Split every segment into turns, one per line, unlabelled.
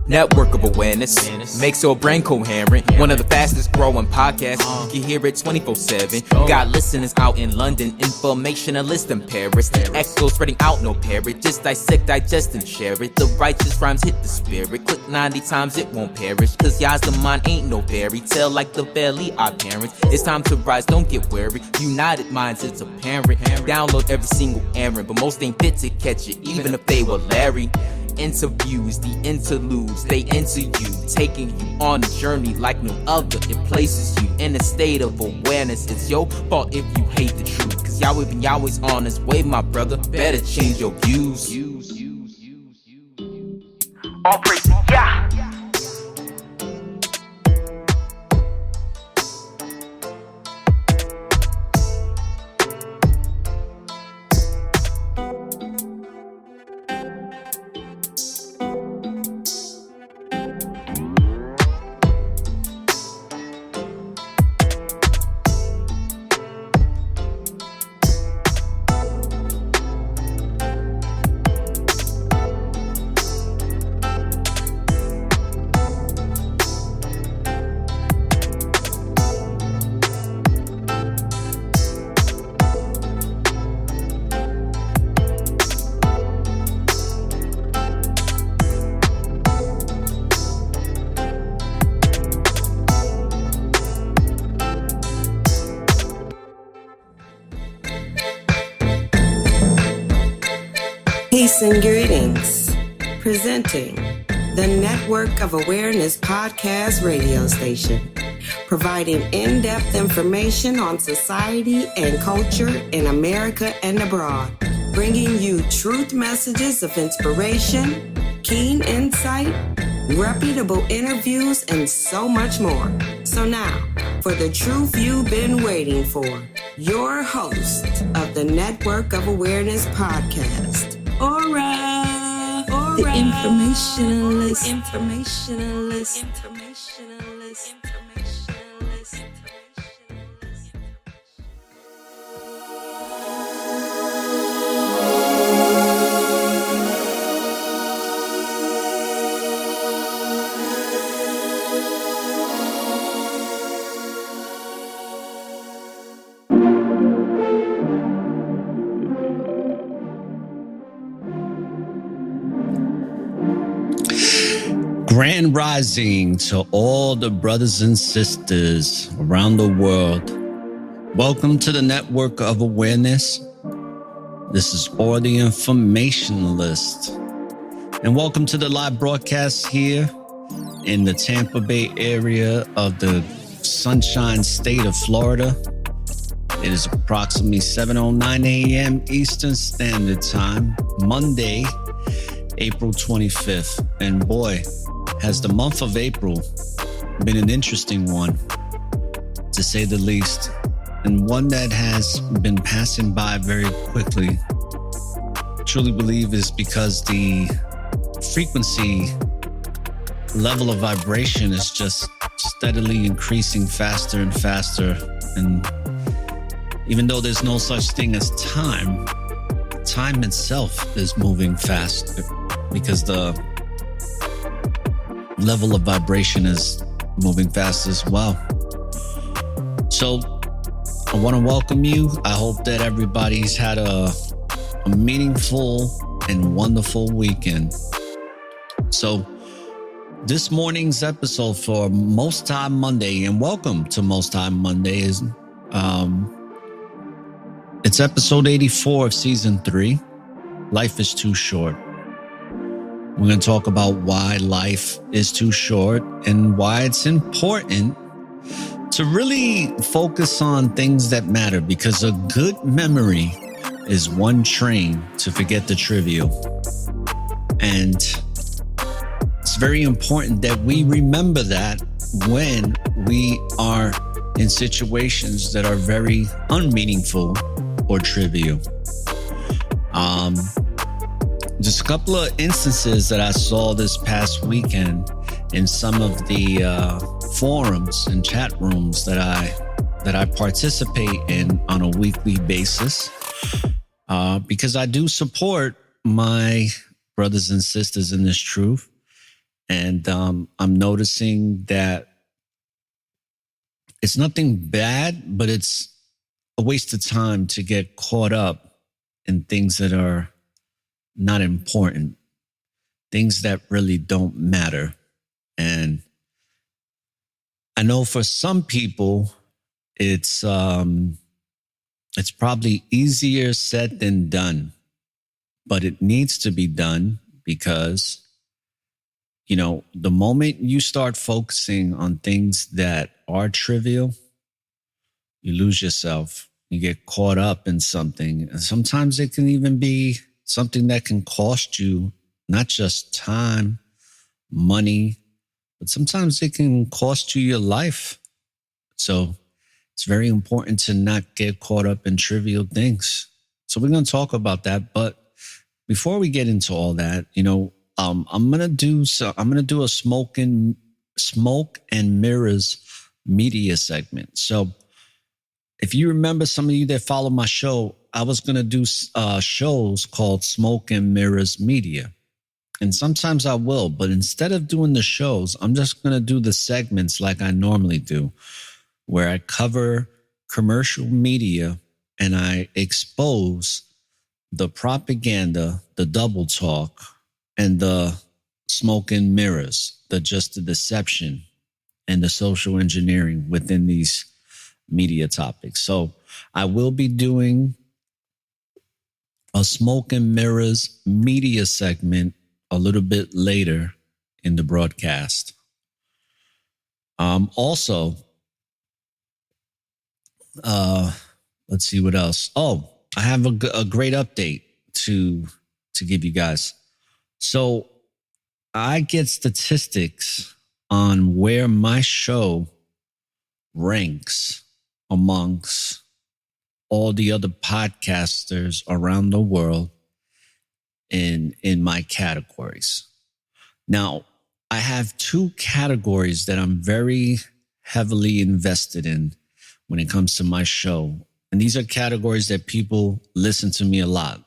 Network of awareness makes your brain coherent. One of the fastest growing podcasts. You can hear it 24/7. Got listeners out in London, informationalists in Paris. Echo spreading out, no parrot. Just dissect, digest, and share it. The righteous rhymes hit the spirit. Click 90 times, it won't perish. Cause y'all's the mind ain't no fairy tale like the Valley our parents. It's time to rise, don't get wary. United minds, it's apparent. Download every single errand, but most ain't fit to catch it, even if they were Larry. Interviews, the interludes, they enter you, taking you on a journey like no other. It places you in a state of awareness. It's your fault if you hate the truth, cause Yahweh's on his way, my brother. Better change your views. All praise to Yah.
Peace and greetings. Presenting the Network of Awareness podcast radio station, providing in-depth information on society and culture in America and abroad, bringing you truth messages of inspiration, keen insight, reputable interviews, and so much more. So now, for the truth you've been waiting for, your host of the Network of Awareness podcast, Aura, the informationalist.
Grand rising to all the brothers and sisters around the world. Welcome to the Network of Awareness. This is Or the Informationalist. And welcome to the live broadcast here in the Tampa Bay area of the Sunshine State of Florida. It is approximately 7:09 a.m. Eastern Standard Time, Monday, April 25th. And boy, has the month of April been an interesting one, to say the least, and one that has been passing by very quickly. I truly believe is because the frequency level of vibration is just steadily increasing faster and faster. And even though there's no such thing as time itself is moving fast because the level of vibration is moving fast as well. So I want to welcome you. I hope that everybody's had a meaningful and wonderful weekend. So this morning's episode for Most High Monday, and welcome to Most High Monday, is it's episode 84 of season 3. Life is too short. We're going to talk about why life is too short and why it's important to really focus on things that matter, because a good memory is one train to forget the trivial. And it's very important that we remember that when we are in situations that are very unmeaningful or trivial. Just a couple of instances that I saw this past weekend in some of the forums and chat rooms that I participate in on a weekly basis, because I do support my brothers and sisters in this truth. And I'm noticing that it's nothing bad, but it's a waste of time to get caught up in things that are not important, things that really don't matter. And I know for some people, it's probably easier said than done, but it needs to be done because, you know, the moment you start focusing on things that are trivial, you lose yourself. You get caught up in something. And sometimes it can even be something that can cost you not just time, money, but sometimes it can cost you your life. So it's very important to not get caught up in trivial things. So we're going to talk about that. But before we get into all that, you know, I'm going to do a smoke and mirrors media segment. So if you remember, some of you that follow my show, I was going to do shows called Smoke and Mirrors Media. And sometimes I will, but instead of doing the shows, I'm just going to do the segments like I normally do, where I cover commercial media and I expose the propaganda, the double talk, and the smoke and mirrors, the deception and the social engineering within these media topics. So I will be doing a smoke and mirrors media segment a little bit later in the broadcast. Also, let's see what else. Oh, I have a great update to give you guys. So I get statistics on where my show ranks amongst all the other podcasters around the world in my categories. Now, I have two categories that I'm very heavily invested in when it comes to my show. And these are categories that people listen to me a lot.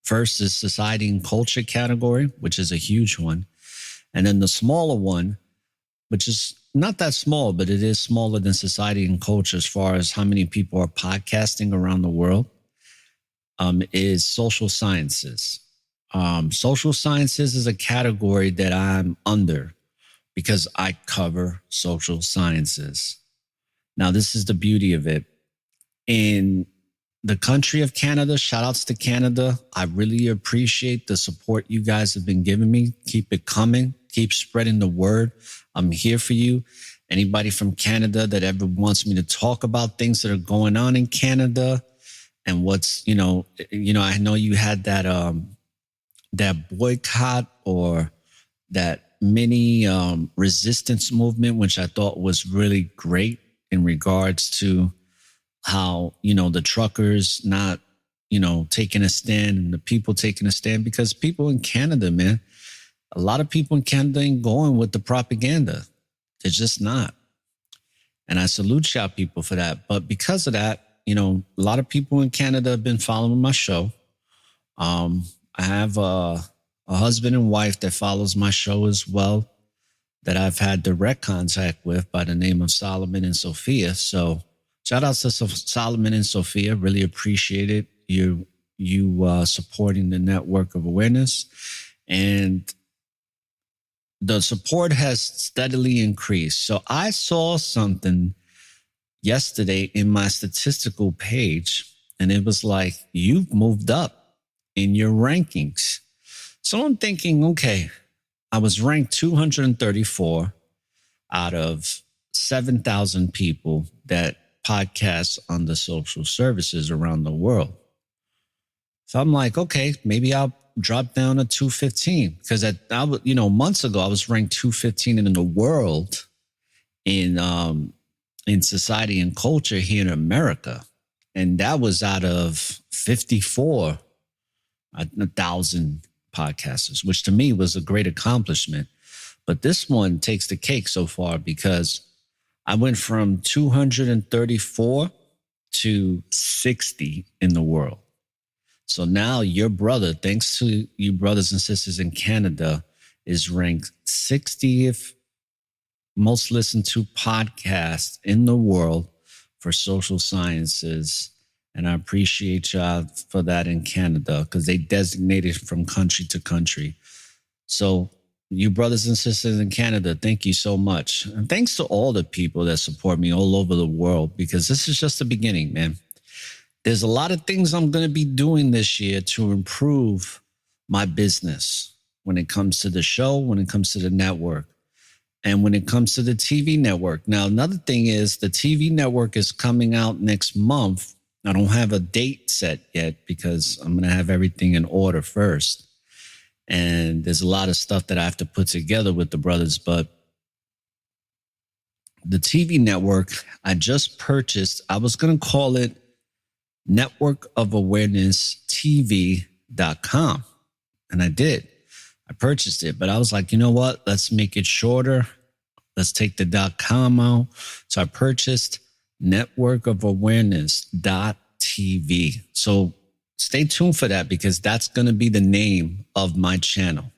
First is society and culture category, which is a huge one. And then the smaller one, which is not that small, but it is smaller than society and culture as far as how many people are podcasting around the world, is social sciences. Social sciences is a category that I'm under because I cover social sciences. Now, this is the beauty of it. In the country of Canada, shout outs to Canada. I really appreciate the support you guys have been giving me. Keep it coming. Keep spreading the word. I'm here for you. Anybody from Canada that ever wants me to talk about things that are going on in Canada and what's, I know you had that boycott or that mini resistance movement, which I thought was really great in regards to how, the truckers not, taking a stand and the people taking a stand, because people in Canada, man, a lot of people in Canada ain't going with the propaganda. They're just not. And I salute y'all people for that. But because of that, a lot of people in Canada have been following my show. I have a husband and wife that follows my show as well, that I've had direct contact with by the name of Solomon and Sophia. So shout out to Solomon and Sophia. Really appreciate it. You supporting the network of awareness, and the support has steadily increased. So I saw something yesterday in my statistical page, and it was like, you've moved up in your rankings. So I'm thinking, okay, I was ranked 234 out of 7,000 people that podcast on the social services around the world. So I'm like, okay, maybe I'll drop down to 215, because months ago I was ranked 215 in the world in society and culture here in America, and that was out of 54,000 podcasters, which to me was a great accomplishment. But this one takes the cake so far, because I went from 234 to 60 in the world. So now your brother, thanks to you brothers and sisters in Canada is ranked 60th most listened to podcast in the world for social sciences. And I appreciate y'all for that in Canada because they designated from country to country. So you brothers and sisters in Canada, thank you so much. And thanks to all the people that support me all over the world, because this is just the beginning, man. There's a lot of things I'm going to be doing this year to improve my business when it comes to the show, when it comes to the network, and when it comes to the TV network. Now, another thing is the TV network is coming out next month. I don't have a date set yet because I'm going to have everything in order first. And there's a lot of stuff that I have to put together with the brothers. But the TV network I just purchased, I was going to call it Network of Awareness TV.com. And I did. I purchased it, but I was like, you know what? Let's make it shorter. Let's take the .com out. So I purchased Network of Awareness .tv. So stay tuned for that because that's going to be the name of my channel.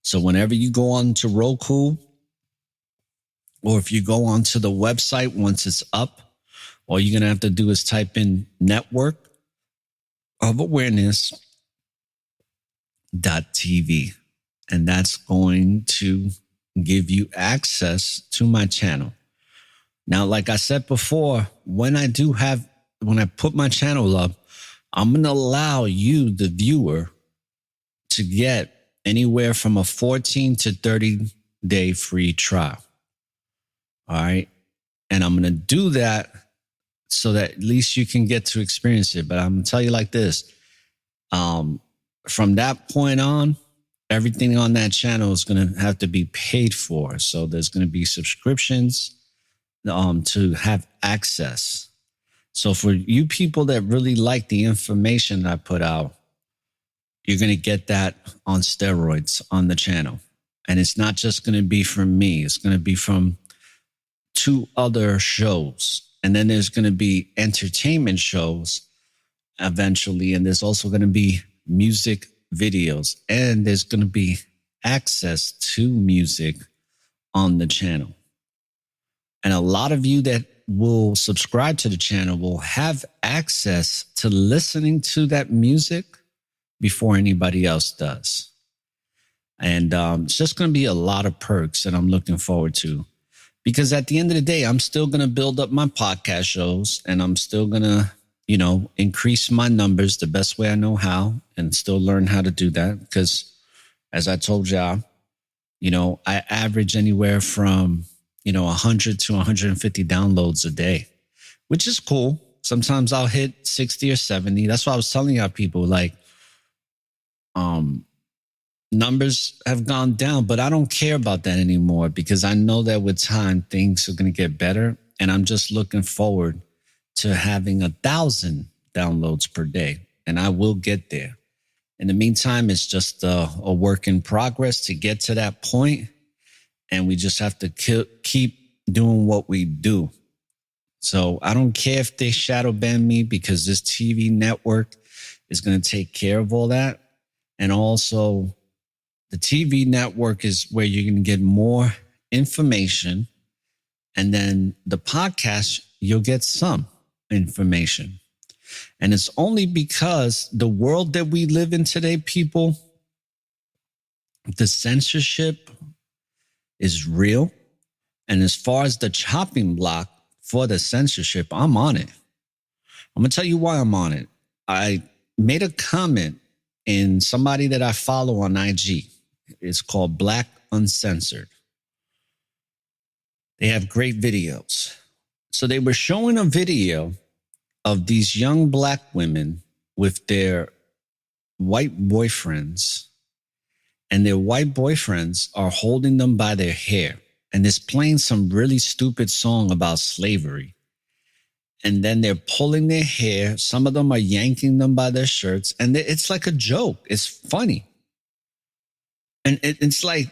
So whenever you go on to Roku, or if you go onto the website once it's up, all you're going to have to do is type in Network of Awareness .tv. And that's going to give you access to my channel. Now, like I said before, when I put my channel up, I'm going to allow you, the viewer, to get anywhere from a 14 to 30-day free trial. All right. And I'm going to do that so that at least you can get to experience it. But I'm going to tell you like this. From that point on, everything on that channel is going to have to be paid for. So there's going to be subscriptions to have access. So for you people that really like the information I put out, you're going to get that on steroids on the channel. And it's not just going to be from me. It's going to be from 2 other shows. And then there's going to be entertainment shows eventually. And there's also going to be music videos. And there's going to be access to music on the channel. And a lot of you that will subscribe to the channel will have access to listening to that music before anybody else does. And it's just going to be a lot of perks that I'm looking forward to. Because at the end of the day, I'm still going to build up my podcast shows and I'm still going to, increase my numbers the best way I know how and still learn how to do that. Because as I told y'all, I average anywhere from, 100 to 150 downloads a day, which is cool. Sometimes I'll hit 60 or 70. That's why I was telling y'all people numbers have gone down, but I don't care about that anymore because I know that with time, things are going to get better. And I'm just looking forward to having 1,000 downloads per day. And I will get there. In the meantime, it's just a work in progress to get to that point. And we just have to keep doing what we do. So I don't care if they shadow ban me because this TV network is going to take care of all that. And also, the TV network is where you're going to get more information. And then the podcast, you'll get some information. And it's only because the world that we live in today, people, the censorship is real. And as far as the chopping block for the censorship, I'm on it. I'm going to tell you why I'm on it. I made a comment in somebody that I follow on IG. It's called Black Uncensored. They have great videos. So they were showing a video of these young Black women with their white boyfriends. And their white boyfriends are holding them by their hair. And it's playing some really stupid song about slavery. And then they're pulling their hair. Some of them are yanking them by their shirts. And it's like a joke. It's funny. And it's like,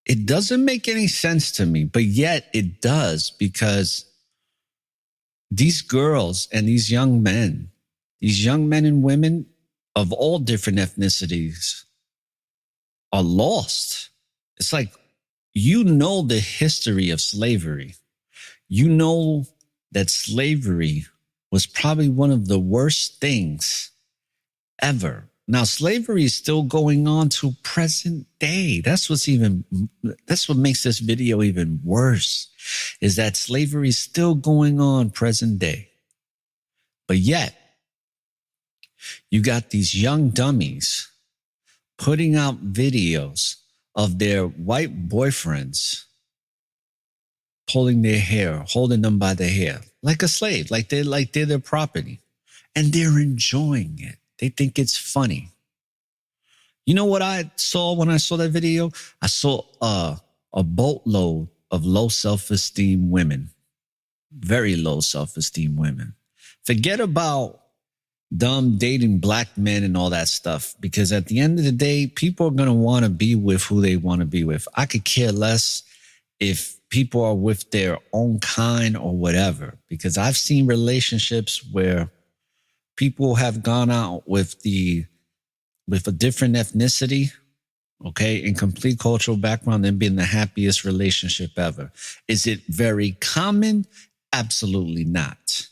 it doesn't make any sense to me, but yet it does because these girls and these young men and women of all different ethnicities, are lost. It's like, you know, the history of slavery. You know that slavery was probably one of the worst things ever. Now, slavery is still going on to present day. That's what makes this video even worse, is that slavery is still going on present day. But yet, you got these young dummies putting out videos of their white boyfriends pulling their hair, holding them by the hair, like a slave, like they're their property. And they're enjoying it. They think it's funny. You know what I saw when I saw that video? I saw a boatload of low self-esteem women, very low self-esteem women. Forget about them dating black men and all that stuff, because at the end of the day, people are going to want to be with who they want to be with. I could care less if people are with their own kind or whatever, because I've seen relationships where people have gone out with a different ethnicity, okay, in complete cultural background, and been the happiest relationship ever. Is it very common? Absolutely not.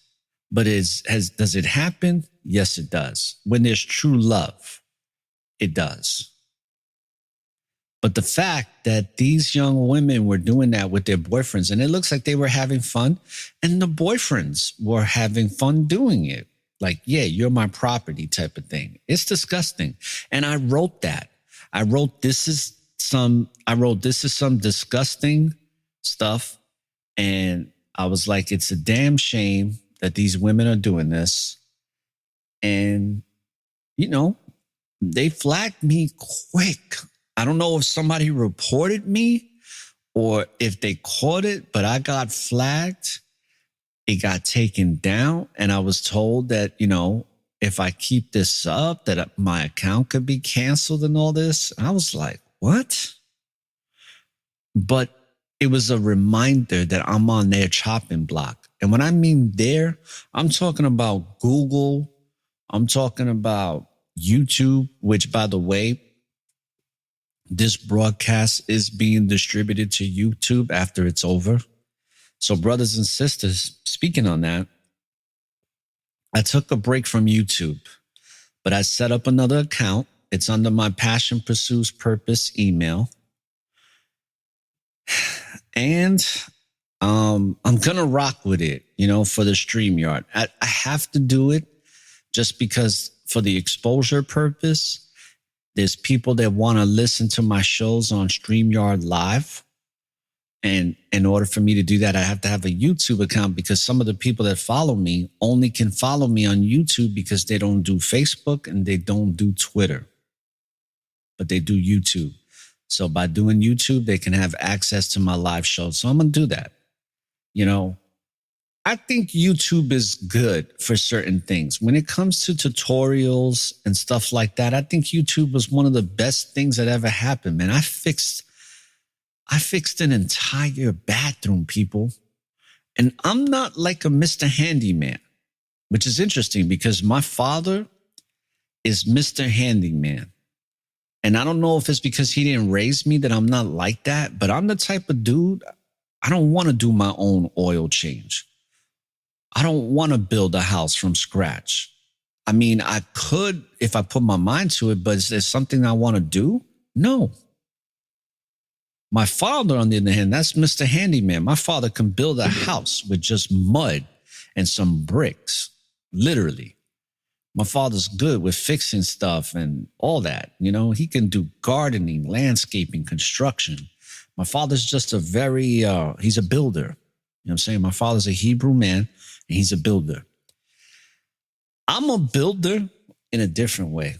But does it happen? Yes, it does. When there's true love, it does. But the fact that these young women were doing that with their boyfriends, and it looks like they were having fun, and the boyfriends were having fun doing it. Like, yeah, you're my property type of thing. It's disgusting. And I wrote that. I wrote, this is some disgusting stuff. And I was like, it's a damn shame that these women are doing this. And, you know, they flagged me quick. I don't know if somebody reported me or if they caught it, but I got flagged. It got taken down, and I was told that, you know, if I keep this up, that my account could be canceled and all this. And I was like, what? But it was a reminder that I'm on their chopping block. And when I mean there, I'm talking about Google. I'm talking about YouTube, which, by the way, this broadcast is being distributed to YouTube after it's over. So, brothers and sisters, speaking on that, I took a break from YouTube, but I set up another account. It's under my Passion Pursues Purpose email. And I'm going to rock with it, you know, for the StreamYard. I have to do it just because for the exposure purpose. There's people that want to listen to my shows on StreamYard Live. And in order for me to do that, I have to have a YouTube account, because some of the people that follow me only can follow me on YouTube because they don't do Facebook and they don't do Twitter, but they do YouTube. So by doing YouTube, they can have access to my live shows. So I'm going to do that. You know, I think YouTube is good for certain things. When it comes to tutorials and stuff like that, I think YouTube was one of the best things that ever happened, man. I fixed an entire bathroom, people. And I'm not like a Mr. Handyman, which is interesting because my father is Mr. Handyman. And I don't know if it's because he didn't raise me that I'm not like that, but I'm the type of dude, I don't want to do my own oil change. I don't want to build a house from scratch. I mean, I could if I put my mind to it, but is there something I want to do? No. My father, on the other hand, that's Mr. Handyman. My father can build a house with just mud and some bricks, literally. My father's good with fixing stuff and all that. You know, he can do gardening, landscaping, construction. My father's just he's a builder. You know what I'm saying? My father's a Hebrew man and he's a builder. I'm a builder in a different way.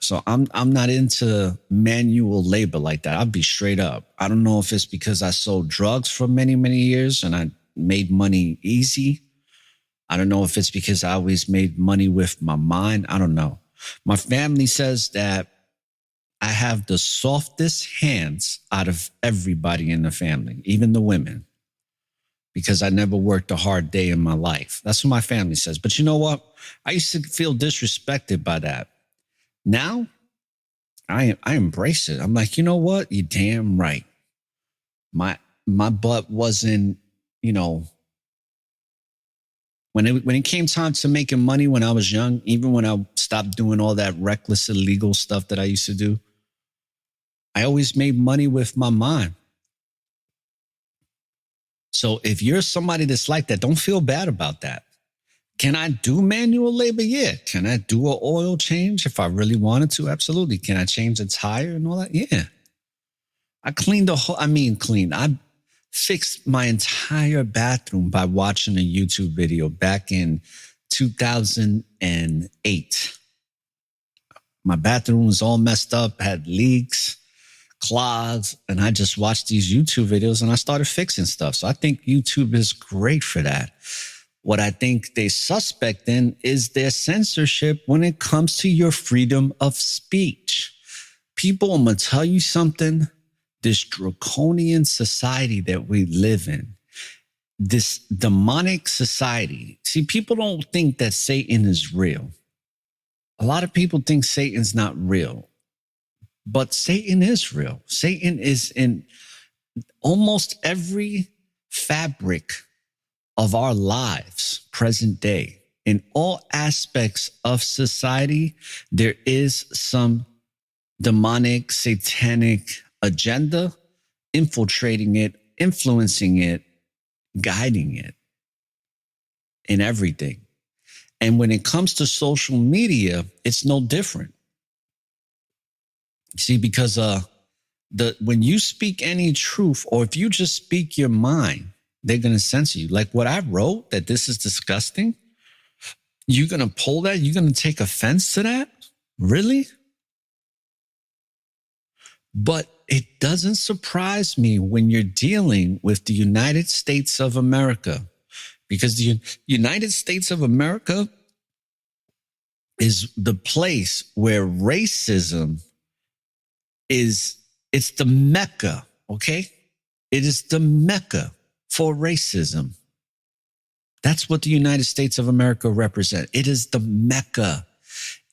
So I'm not into manual labor like that. I'll be straight up. I don't know if it's because I sold drugs for many, many years and I made money easy. I don't know if it's because I always made money with my mind. I don't know. My family says that I have the softest hands out of everybody in the family, even the women, because I never worked a hard day in my life. That's what my family says. But you know what? I used to feel disrespected by that. Now, I embrace it. I'm like, you know what? You're damn right. My butt wasn't, you know, when it came time to making money when I was young, even when I stopped doing all that reckless, illegal stuff that I used to do, I always made money with my mind. So if you're somebody that's like that, don't feel bad about that. Can I do manual labor? Yeah. Can I do an oil change if I really wanted to? Absolutely. Can I change a tire and all that? Yeah. I fixed my entire bathroom by watching a YouTube video back in 2008. My bathroom was all messed up, had leaks, clogs, and I just watched these YouTube videos and I started fixing stuff. So I think YouTube is great for that. What I think they suspect in is their censorship when it comes to your freedom of speech. People, I'm going to tell you something. This draconian society that we live in, this demonic society. See, people don't think that Satan is real. A lot of people think Satan's not real, but Satan is real. Satan is in almost every fabric of our lives, present day. In all aspects of society, there is some demonic, satanic agenda infiltrating it, influencing it, guiding it in everything. And when it comes to social media, it's no different. See, because when you speak any truth, or if you just speak your mind, they're going to censor you. Like what I wrote, that this is disgusting. You're going to pull that? You're going to take offense to that? Really? But it doesn't surprise me when you're dealing with the United States of America, because the United States of America is the place where racism it's the Mecca, okay? It is the Mecca for racism. That's what the United States of America represents. It is the Mecca.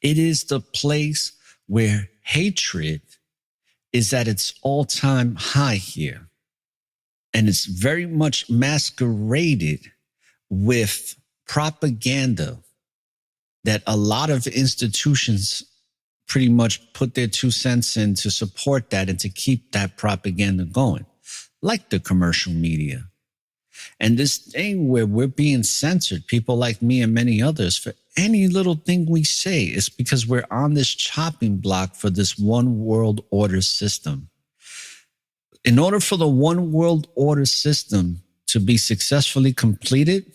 It is the place where hatred is at its all-time high here. And it's very much masqueraded with propaganda that a lot of institutions pretty much put their 2 cents in to support that and to keep that propaganda going, like the commercial media. And this thing where we're being censored, people like me and many others, for any little thing we say, is because we're on this chopping block for this one world order system. In order for the one world order system to be successfully completed,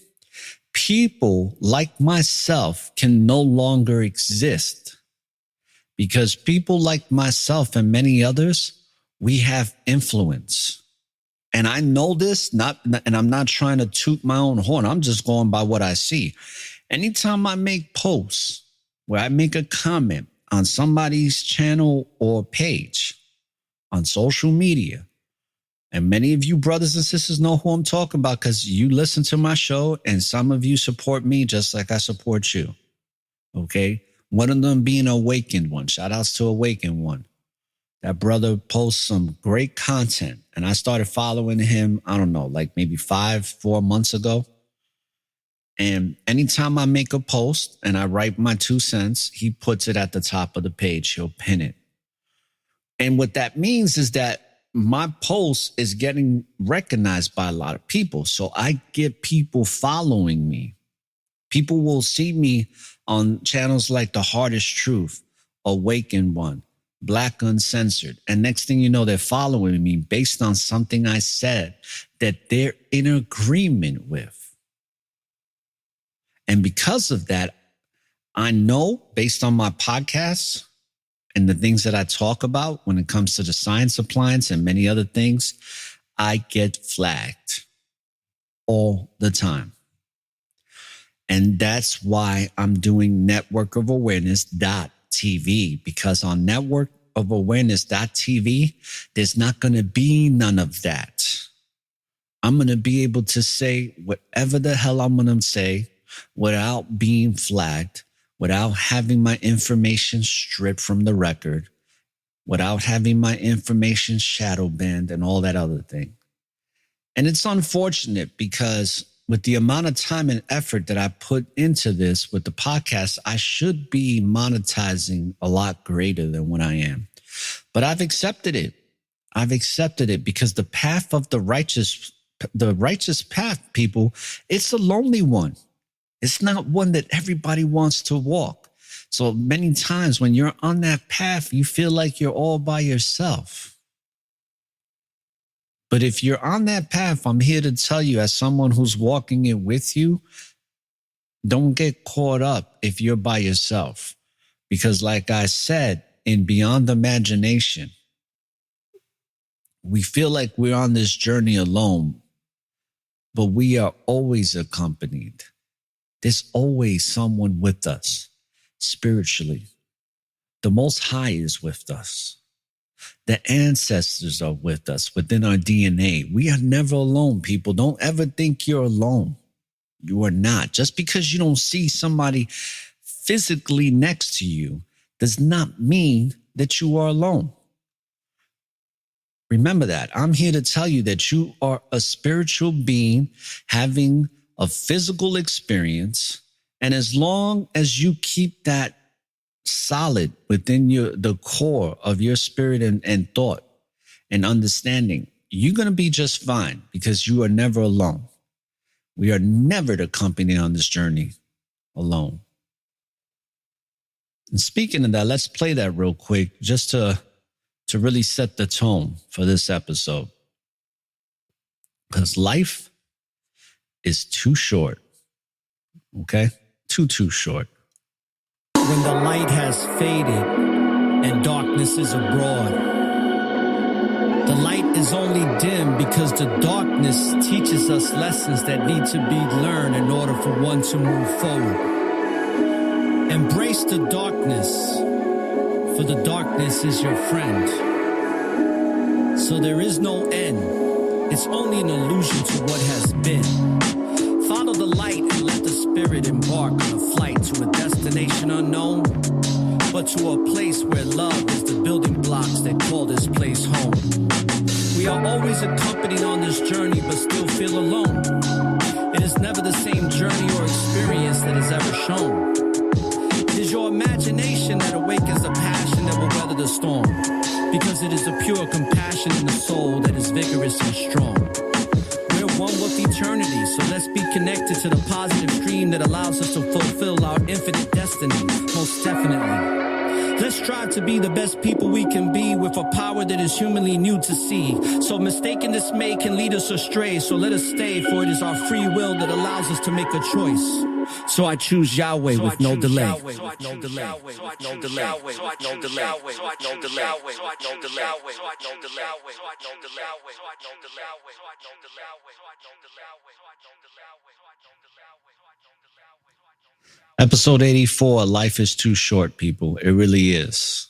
people like myself can no longer exist, because people like myself and many others, we have influence. And I know this, and I'm not trying to toot my own horn. I'm just going by what I see. Anytime I make posts where I make a comment on somebody's channel or page on social media, and many of you brothers and sisters know who I'm talking about because you listen to my show and some of you support me just like I support you. Okay? One of them being Awakened One. Shout outs to Awakened One. That brother posts some great content. And I started following him, I don't know, like maybe 4 months ago. And anytime I make a post and I write my 2 cents, he puts it at the top of the page. He'll pin it. And what that means is that my post is getting recognized by a lot of people. So I get people following me. People will see me on channels like The Hardest Truth, Awakened One, Black Uncensored. And next thing you know, they're following me based on something I said that they're in agreement with. And because of that, I know based on my podcasts and the things that I talk about when it comes to the science appliance and many other things, I get flagged all the time. And that's why I'm doing Network of Awareness.tv, because on Network of Awareness.tv, there's not going to be none of that. I'm going to be able to say whatever the hell I'm going to say without being flagged, without having my information stripped from the record. without having my information shadow banned and all that other thing. And it's unfortunate because with the amount of time and effort that I put into this with the podcast, I should be monetizing a lot greater than what I am. But I've accepted it. I've accepted it because the path of the righteous path, people, it's a lonely one. It's not one that everybody wants to walk. So many times when you're on that path, you feel like you're all by yourself. But if you're on that path, I'm here to tell you, as someone who's walking it with you, don't get caught up if you're by yourself. Because like I said, in Beyond Imagination, we feel like we're on this journey alone, but we are always accompanied. There's always someone with us spiritually. The Most High is with us. The ancestors are with us within our DNA. We are never alone, people. Don't ever think you're alone. You are not. Just because you don't see somebody physically next to you does not mean that you are alone. Remember that. I'm here to tell you that you are a spiritual being having a physical experience. And as long as you keep that solid within the core of your spirit and thought and understanding, you're going to be just fine because you are never alone. We are never the company on this journey alone. And speaking of that, let's play that real quick just to really set the tone for this episode. Because life is too short. Okay? Too short.
When the light has faded and darkness is abroad, the light is only dim because the darkness teaches us lessons that need to be learned in order for one to move forward. Embrace the darkness, for the darkness is your friend. So there is no end. It's only an illusion to what has been. Follow the light and let the spirit embark on a flight to a destination unknown, but to a place where love is the building blocks that call this place home. We are always accompanied on this journey, but still feel alone. It is never the same journey or experience that is ever shown. It is your imagination that awakens the passion that will weather the storm, because it is the pure compassion in the soul that is vigorous and strong. We're one with eternity, so let's be connected to the positive stream that allows us to fulfill our infinite destiny, most definitely. Let's strive to be the best people we can be with a power that is humanly new to see. So mistaken dismay can lead us astray, so let us stay, for it is our free will that allows us to make a choice. So I choose Yahweh with no delay.
Episode 84, Life is Too Short, people. It really is.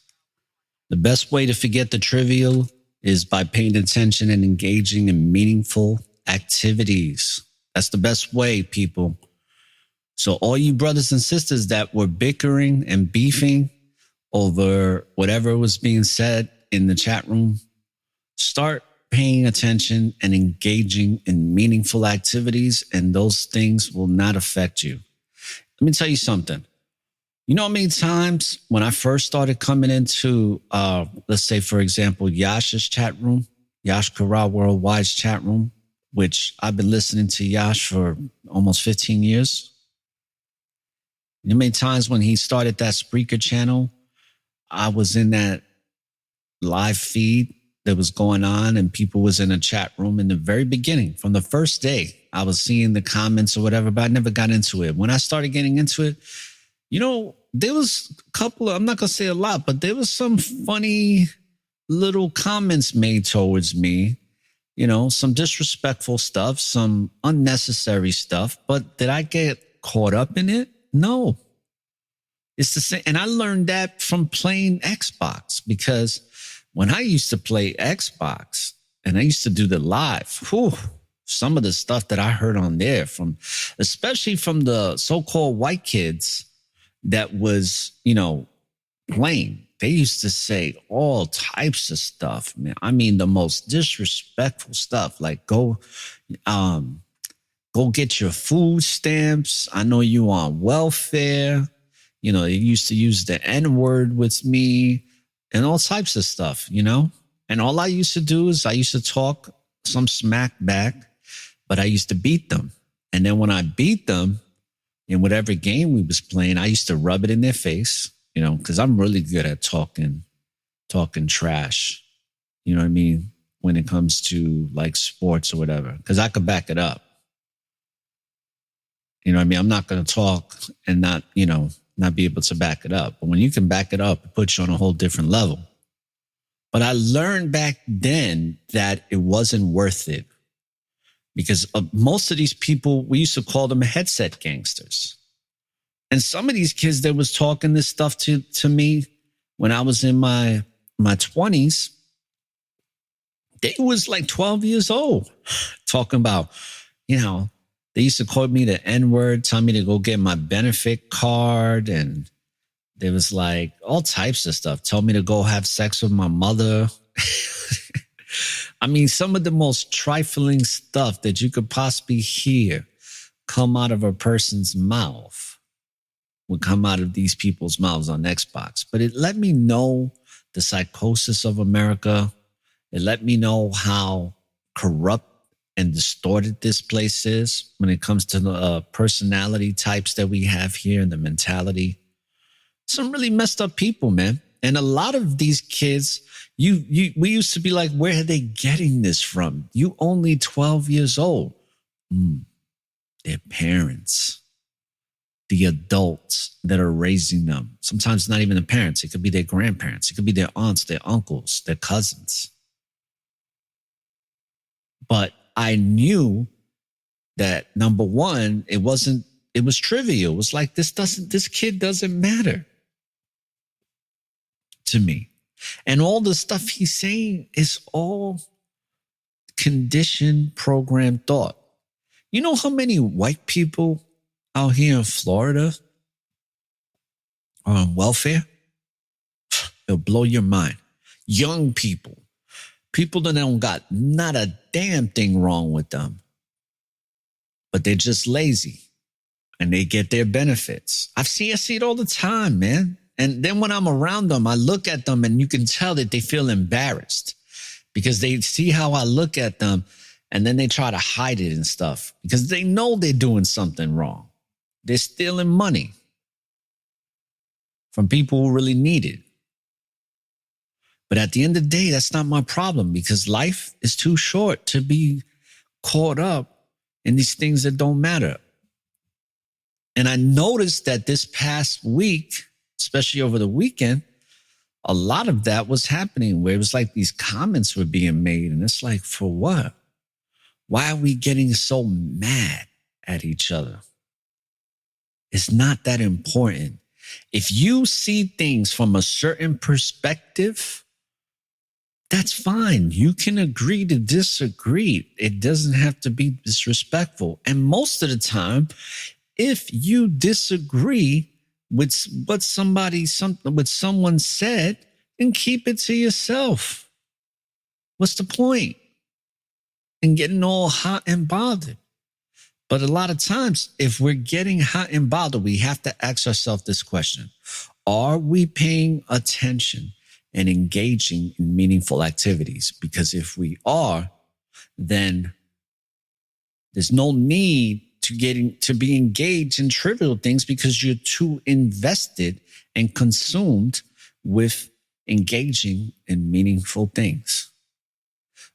The best way to forget the trivial is by paying attention and engaging in meaningful activities. That's the best way, people. So all you brothers and sisters that were bickering and beefing over whatever was being said in the chat room, start paying attention and engaging in meaningful activities, and those things will not affect you. Let me tell you something. You know how many times when I first started coming into, let's say, for example, Yash's chat room, Yash Kara Worldwide's chat room, which I've been listening to Yash for almost 15 years. You know how many times when he started that Spreaker channel, I was in that live feed that was going on and people was in a chat room in the very beginning. From the first day, I was seeing the comments or whatever, but I never got into it. When I started getting into it, you know, there was a couple of, I'm not going to say a lot, but there was some funny little comments made towards me, you know, some disrespectful stuff, some unnecessary stuff. But did I get caught up in it? No. It's the same. And I learned that from playing Xbox, because when I used to play Xbox and I used to do the live, some of the stuff that I heard on there from, especially from the so-called white kids that was, you know, playing, they used to say all types of stuff, man. I mean, the most disrespectful stuff. Like, go get your food stamps. I know you on welfare. You know, they used to use the N-word with me and all types of stuff, you know? And all I used to do is I used to talk some smack back, but I used to beat them. And then when I beat them in whatever game we was playing, I used to rub it in their face, you know, because I'm really good at talking trash. You know what I mean? When it comes to like sports or whatever, because I could back it up. You know what I mean? I'm not going to talk and not be able to back it up. But when you can back it up, it puts you on a whole different level. But I learned back then that it wasn't worth it because most of these people, we used to call them headset gangsters. And some of these kids that was talking this stuff to me when I was in my 20s, they was like 12 years old talking about, you know, they used to call me the N-word, tell me to go get my benefit card. And there was like all types of stuff. Tell me to go have sex with my mother. I mean, some of the most trifling stuff that you could possibly hear come out of a person's mouth would come out of these people's mouths on Xbox. But it let me know the psychosis of America. It let me know how corrupt and distorted this place is when it comes to the personality types that we have here and the mentality. Some really messed up people, man. And a lot of these kids, we used to be like, where are they getting this from? You only 12 years old. Their parents, the adults that are raising them. Sometimes not even the parents. It could be their grandparents. It could be their aunts, their uncles, their cousins. But I knew that number one, it was trivial. It was like, this kid doesn't matter to me. And all the stuff he's saying is all conditioned, programmed thought. You know how many white people out here in Florida are on welfare? It'll blow your mind. Young people. People that don't got not a damn thing wrong with them, but they're just lazy and they get their benefits. I see it all the time, man. And then when I'm around them, I look at them and you can tell that they feel embarrassed because they see how I look at them and then they try to hide it and stuff because they know they're doing something wrong. They're stealing money from people who really need it. But at the end of the day, that's not my problem because life is too short to be caught up in these things that don't matter. And I noticed that this past week, especially over the weekend, a lot of that was happening where it was like these comments were being made. And it's like, for what? Why are we getting so mad at each other? It's not that important. If you see things from a certain perspective, that's fine. You can agree to disagree. It doesn't have to be disrespectful. And most of the time, if you disagree with what someone said, then keep it to yourself. What's the point in getting all hot and bothered? But a lot of times, if we're getting hot and bothered, we have to ask ourselves this question. Are we paying attention and engaging in meaningful activities? Because if we are, then there's no need to be engaged in trivial things because you're too invested and consumed with engaging in meaningful things.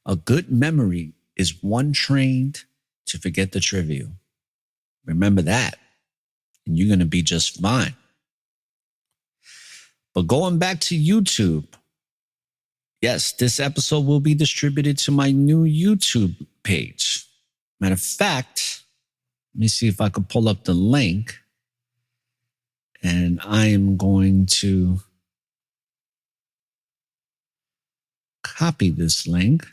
A good memory is one trained to forget the trivial. Remember that, and you're going to be just fine. But going back to YouTube, yes, this episode will be distributed to my new YouTube page. Matter of fact, let me see if I can pull up the link. And I am going to copy this link.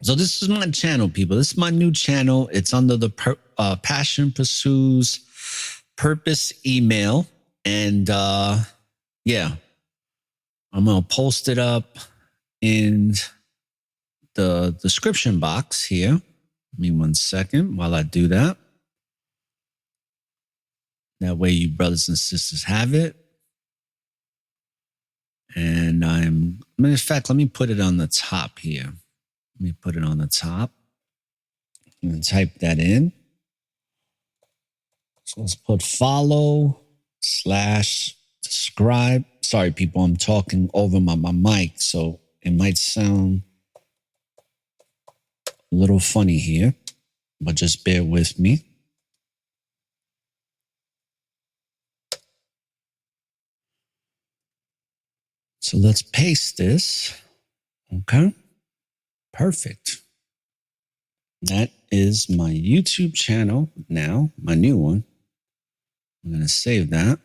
So this is my channel, people. This is my new channel. It's under the Passion Pursues Purpose email. And yeah, I'm going to post it up in the description box here. Give me 1 second while I do that. That way you brothers and sisters have it. And in fact, let me put it on the top here. Let me put it on the top. And type that in. So let's put follow/subscribe. Sorry, people, I'm talking over my mic, so it might sound a little funny here, but just bear with me. So let's paste this. Okay. Perfect. That is my YouTube channel now, my new one. I'm going to save that.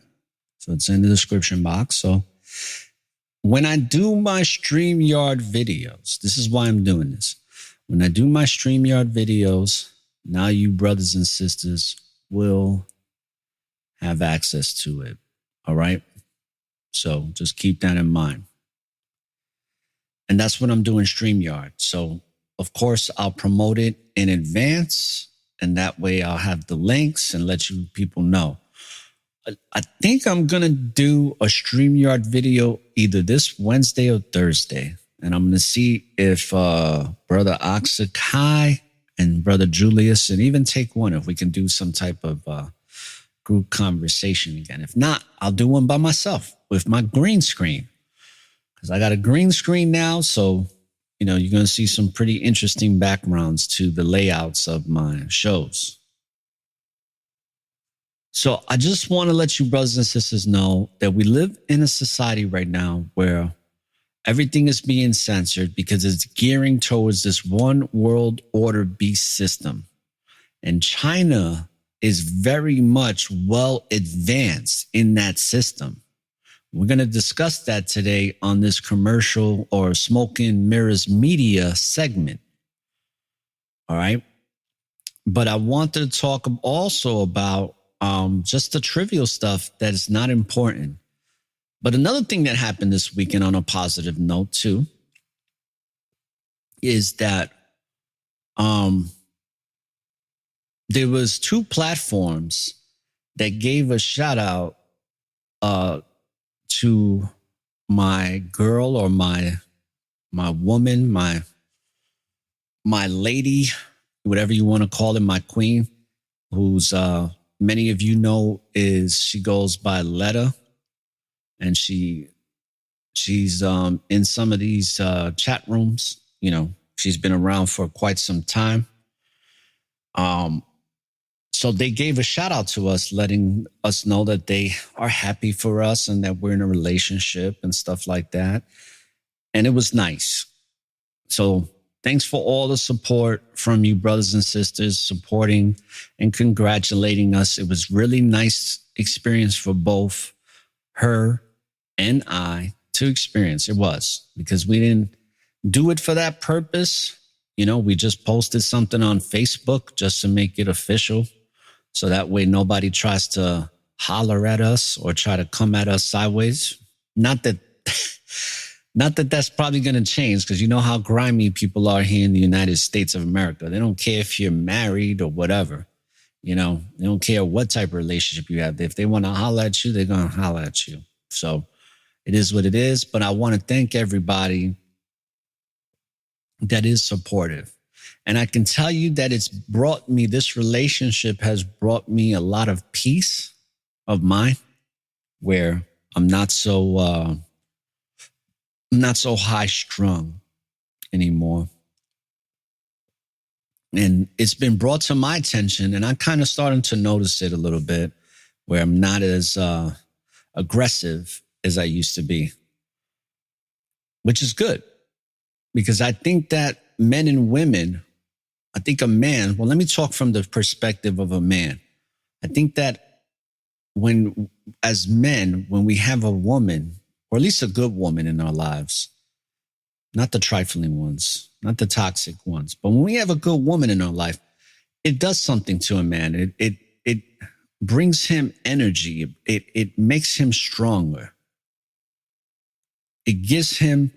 So it's in the description box. So when I do my StreamYard videos, this is why I'm doing this. When I do my StreamYard videos, now you brothers and sisters will have access to it. All right. So just keep that in mind. And that's what I'm doing StreamYard. So of course, I'll promote it in advance, and that way I'll have the links and let you people know. I think I'm going to do a StreamYard video either this Wednesday or Thursday. And I'm going to see if Brother Oxakai and Brother Julius, and even Take One, if we can do some type of group conversation again. If not, I'll do one by myself with my green screen. Because I got a green screen now, so you know, you're going to see some pretty interesting backgrounds to the layouts of my shows. So I just want to let you brothers and sisters know that we live in a society right now where everything is being censored because it's gearing towards this one world order beast system. And China is very much well advanced in that system. We're going to discuss that today on this commercial or Smoke and Mirrors Media segment. All right. But I wanted to talk also about just the trivial stuff that is not important. But another thing that happened this weekend on a positive note too is that there was 2 platforms that gave a shout out to my girl or my woman, my lady, whatever you want to call it, my queen, who's many of you know she goes by Letta, and she's in some of these chat rooms. You know, she's been around for quite some time. So they gave a shout out to us, letting us know that they are happy for us and that we're in a relationship and stuff like that. And it was nice. So thanks for all the support from you brothers and sisters supporting and congratulating us. It was really nice experience for both her and I to experience. It was, because we didn't do it for that purpose. You know, we just posted something on Facebook just to make it official. So that way nobody tries to holler at us or try to come at us sideways. Not that that's probably going to change, because you know how grimy people are here in the United States of America. They don't care if you're married or whatever. You know, they don't care what type of relationship you have. If they want to holler at you, they're going to holler at you. So it is what it is. But I want to thank everybody that is supportive. And I can tell you that this relationship has brought me a lot of peace of mind, where I'm not so high strung anymore. And it's been brought to my attention, and I'm kind of starting to notice it a little bit, where I'm not as aggressive as I used to be, which is good, because I think that men and women, I think a man, well, let me talk from the perspective of a man. I think that as men, when we have a woman, or at least a good woman in our lives, not the trifling ones, not the toxic ones, but when we have a good woman in our life, it does something to a man. It brings him energy. It makes him stronger. it gives him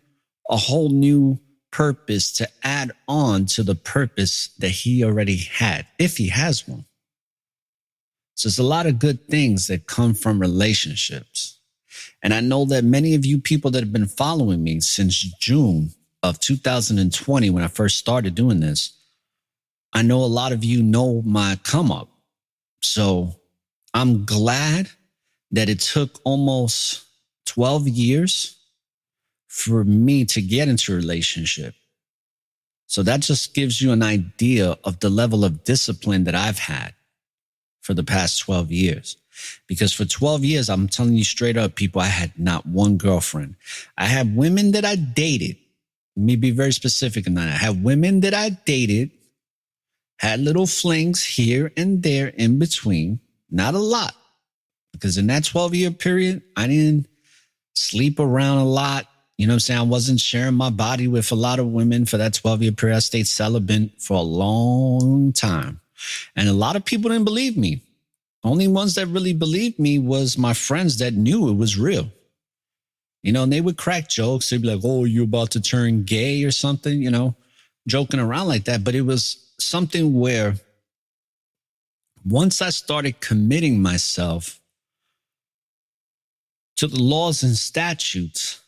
a whole new purpose to add on to the purpose that he already had, if he has one. So there's a lot of good things that come from relationships. And I know that many of you people that have been following me since June of 2020, when I first started doing this, I know a lot of you know my come up. So I'm glad that it took almost 12 years for me to get into a relationship. So that just gives you an idea of the level of discipline that I've had for the past 12 years. Because for 12 years, I'm telling you straight up, people, I had not one girlfriend. I had women that I dated. Let me be very specific in that. I had women that I dated, had little flings here and there in between, not a lot. Because in that 12-year period, I didn't sleep around a lot. You know what I'm saying? I wasn't sharing my body with a lot of women for that 12-year period. I stayed celibate for a long time. And a lot of people didn't believe me. Only ones that really believed me was my friends that knew it was real. You know, and they would crack jokes. They'd be like, oh, you're about to turn gay or something, you know, joking around like that. But it was something where once I started committing myself to the laws and statutes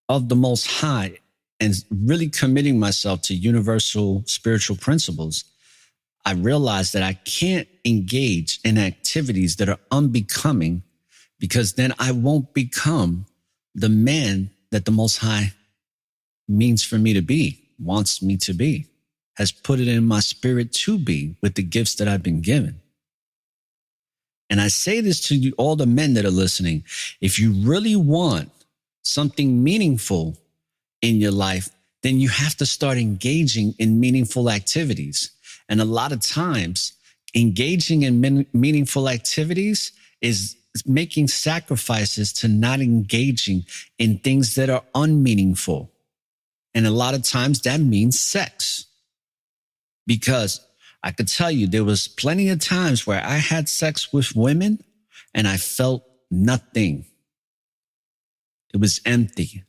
of the Most High and really committing myself to universal spiritual principles, I realized that I can't engage in activities that are unbecoming, because then I won't become the man that the Most High means for me to be, wants me to be, has put it in my spirit to be with the gifts that I've been given. And I say this to you, all the men that are listening. If you really want something meaningful in your life, then you have to start engaging in meaningful activities. And a lot of times, engaging in meaningful activities is making sacrifices to not engaging in things that are unmeaningful. And a lot of times that means sex. Because I could tell you there was plenty of times where I had sex with women and I felt nothing. It was empty.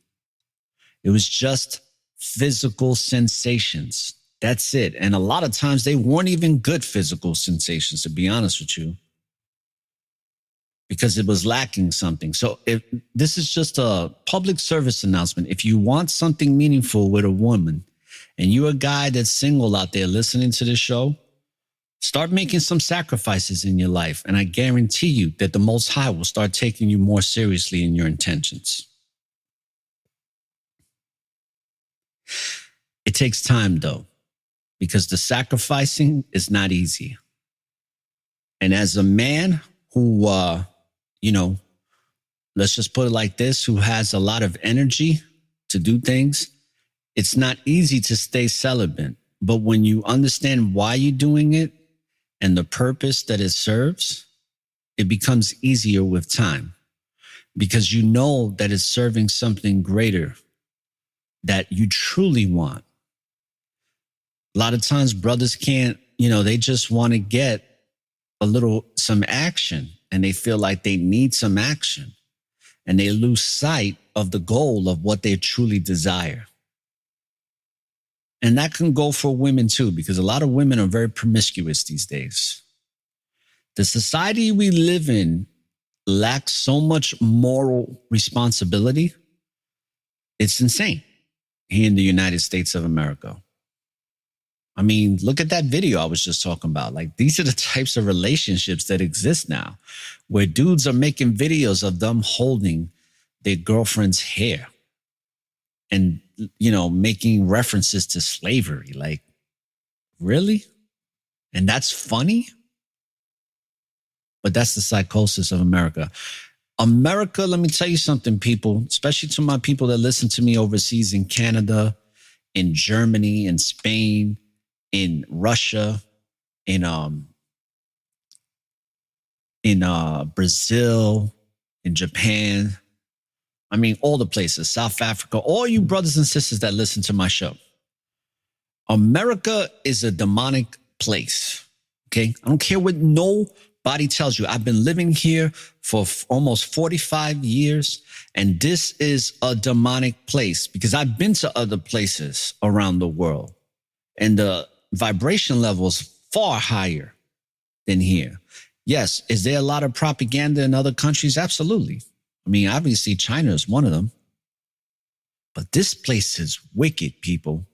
It was just physical sensations. That's it. And a lot of times they weren't even good physical sensations, to be honest with you, because it was lacking something. So if this is just a public service announcement, if you want something meaningful with a woman and you're a guy that's single out there listening to this show, start making some sacrifices in your life. And I guarantee you that the Most High will start taking you more seriously in your intentions. It takes time, though, because the sacrificing is not easy. And as a man who, let's just put it like this, who has a lot of energy to do things, it's not easy to stay celibate. But when you understand why you're doing it and the purpose that it serves, it becomes easier with time, because you know that it's serving something greater that you truly want. A lot of times brothers can't, they just want to get some action, and they feel like they need some action, and they lose sight of the goal of what they truly desire. And that can go for women too, because a lot of women are very promiscuous these days. The society we live in lacks so much moral responsibility. It's insane here in the United States of America. I mean, look at that video I was just talking about. Like, these are the types of relationships that exist now, where dudes are making videos of them holding their girlfriend's hair and, making references to slavery. Like, really? And that's funny? But that's the psychosis of America. America, let me tell you something, people, especially to my people that listen to me overseas in Canada, in Germany, in Spain, in Russia, in Brazil, in Japan. I mean, all the places, South Africa, all you brothers and sisters that listen to my show. America is a demonic place. Okay. I don't care what nobody body tells you, I've been living here for almost 45 years, and this is a demonic place, because I've been to other places around the world, and the vibration levels far higher than here. Yes, is there a lot of propaganda in other countries? Absolutely. I mean, obviously China is one of them. But this place is wicked, people.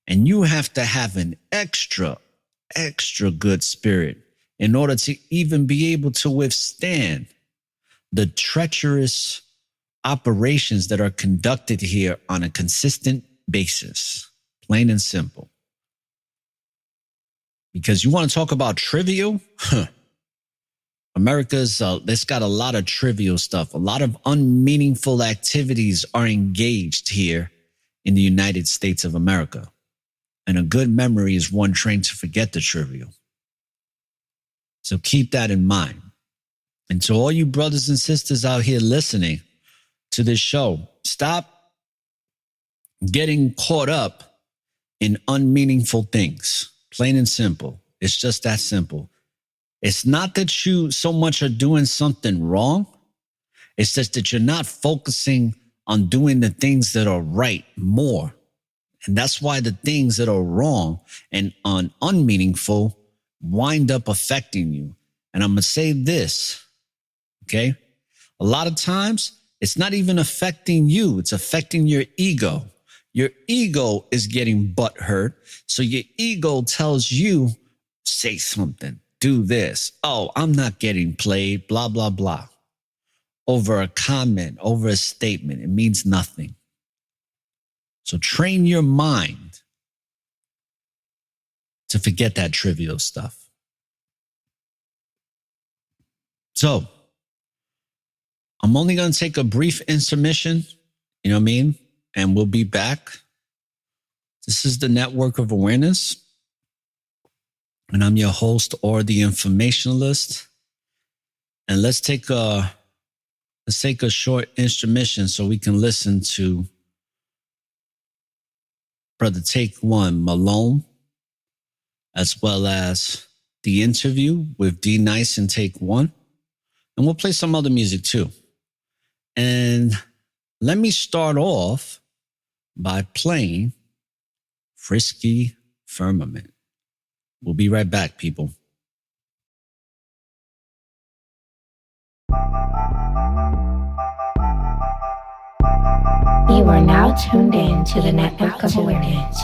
And you have to have an extra good spirit in order to even be able to withstand the treacherous operations that are conducted here on a consistent basis. Plain and simple. Because you want to talk about trivial? America's, it's got a lot of trivial stuff. A lot of unmeaningful activities are engaged here in the United States of America. And a good memory is one trained to forget the trivial. So keep that in mind. And to all you brothers and sisters out here listening to this show, stop getting caught up in unmeaningful things. Plain and simple. It's just that simple. It's not that you so much are doing something wrong. It's just that you're not focusing on doing the things that are right more. And that's why the things that are wrong and unmeaningful wind up affecting you. And I'm going to say this, okay? A lot of times, it's not even affecting you. It's affecting your ego. Your ego is getting butthurt. So your ego tells you, say something, do this. Oh, I'm not getting played, blah, blah, blah. Over a comment, over a statement. It means nothing. So train your mind to forget that trivial stuff. So I'm only going to take a brief intermission, you know what I mean? And we'll be back. This is the Network of Awareness. And I'm your host, or the informationalist. And let's take a short intermission so we can listen to Brother Take One Malone, as well as the interview with D Nice and Take One. And we'll play some other music too. And let me start off by playing Frisky Firmament. We'll be right back, people.
You are now tuned in to the Network of Awareness.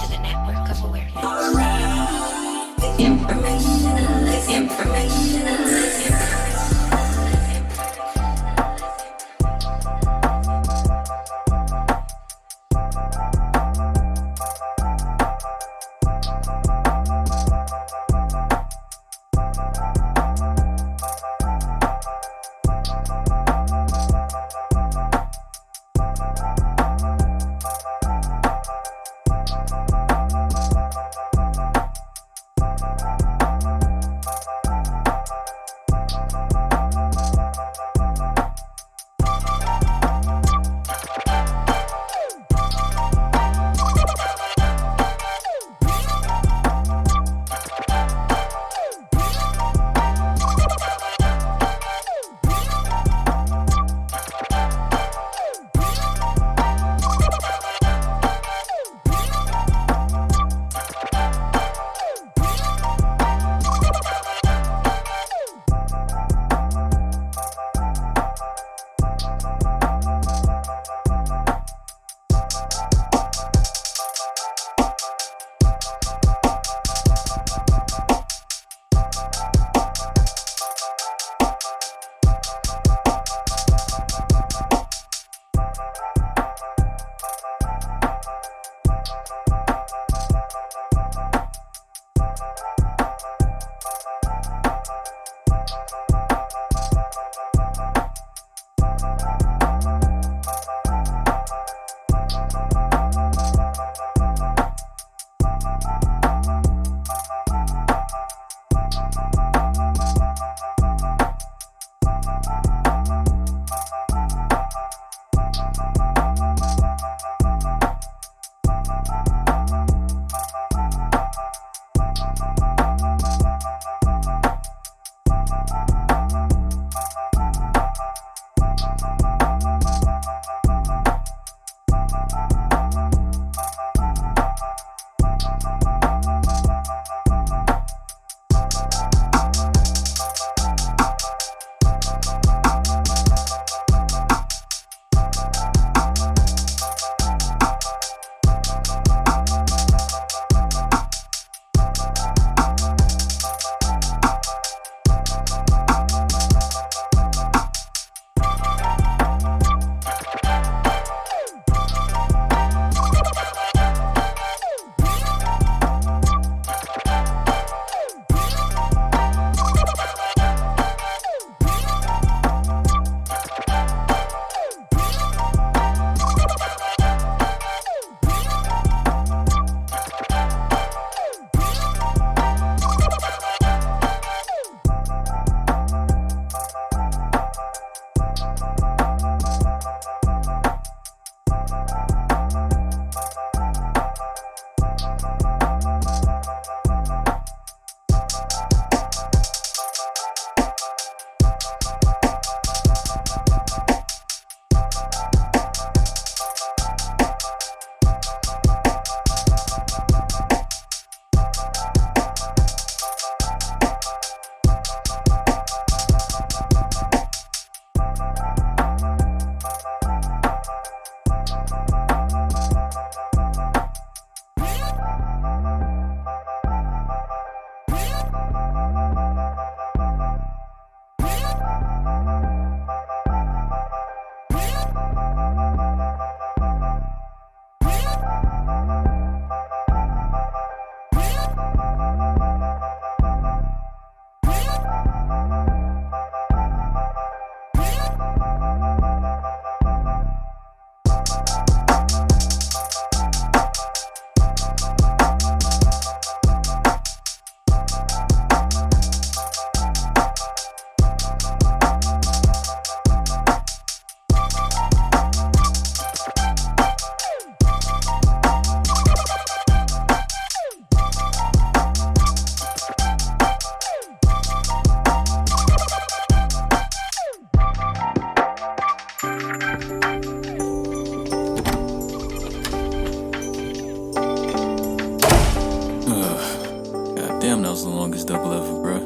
Damn, that was the longest double ever, bruh.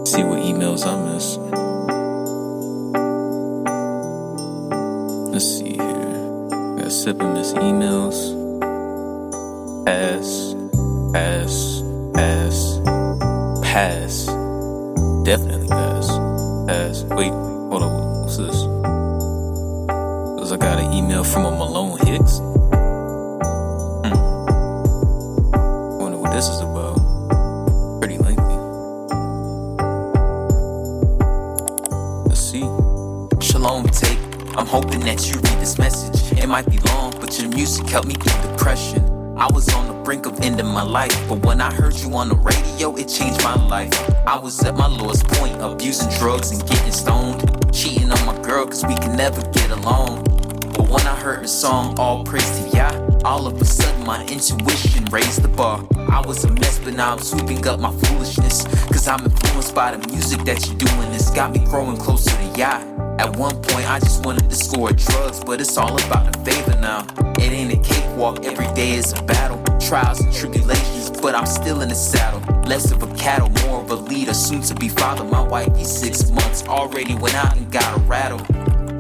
See what emails I miss. Let's see here. Got sip and miss emails. Pass. Definitely pass. Wait, hold on. What's this? Cause I got an email from a Malone Hicks. Wonder what this is about. Pretty lengthy. Let's see.
Shalom, take. I'm hoping that you read this message. It might be long, but your music helped me through depression. I was on the brink of ending my life, but when I heard you on the radio, it changed my life. I was at my lowest point, abusing drugs and getting stoned, cheating on my girl cause we can never get along. But when I heard the song, All Praise to Yah, all of a sudden my intuition raised the bar. I was a mess, but now I'm sweeping up my foolishness, cause I'm influenced by the music that you're doing. It's got me growing closer to Yah. At one point I just wanted to score drugs, but it's all about the favor now. It ain't a cakewalk, every day is a battle. Trials and tribulations, but I'm still in the saddle. Less of a cattle, more of a leader, soon to be father. My wife, he's 6 months, already went out and got a rattle.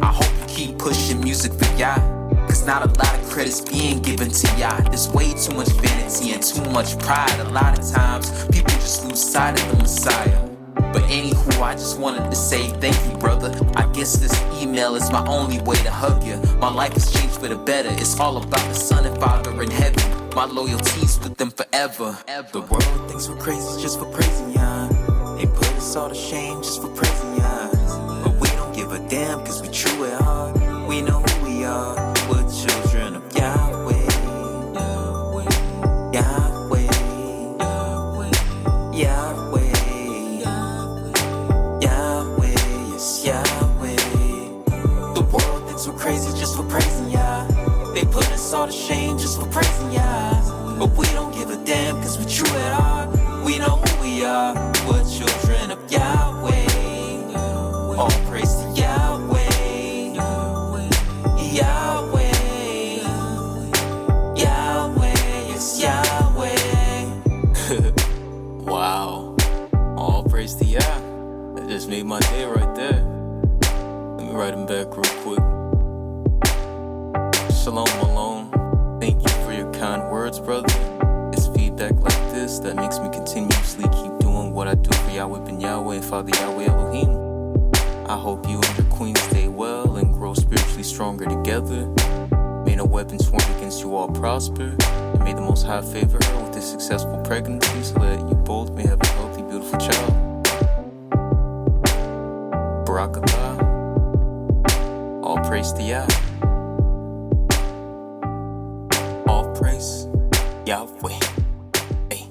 I hope you keep pushing music for Yah, cause not a lot of credit's being given to Yah. There's way too much vanity and too much pride. A lot of times, people just lose sight of the Messiah. But anywho, I just wanted to say thank you, brother. I guess this email is my only way to hug you. My life has changed for the better. It's all about the Son and Father in heaven. My loyalty's with them forever. The world thinks we're crazy just for praising Yah. They put us all to shame just for praising Yah. But we don't give a damn cause we true at heart. We know who we are. We're children of Yahweh. Yahweh. Yahweh. Crazy just for praising Yah. They put us all to shame just for praising Yah. But we don't give a damn cause we true at heart. We know who we are. We're children of Yahweh. All praise to Yahweh. Yahweh. Yahweh. Yes, Yahweh.
Wow. All praise to Yah. That just made my day right there. Let me write him back real quick. Shalom, Malone. Thank you for your kind words, brother. It's feedback like this that makes me continuously keep doing what I do for Yahweh Ben Yahweh and Father Yahweh Elohim. I hope you and your queen stay well and grow spiritually stronger together. May no weapons formed against you all prosper. And may the Most High favor her with a successful pregnancy so that you both may have a healthy, beautiful child. Barakatah. All praise to Yah. Praise Yahweh. Hey.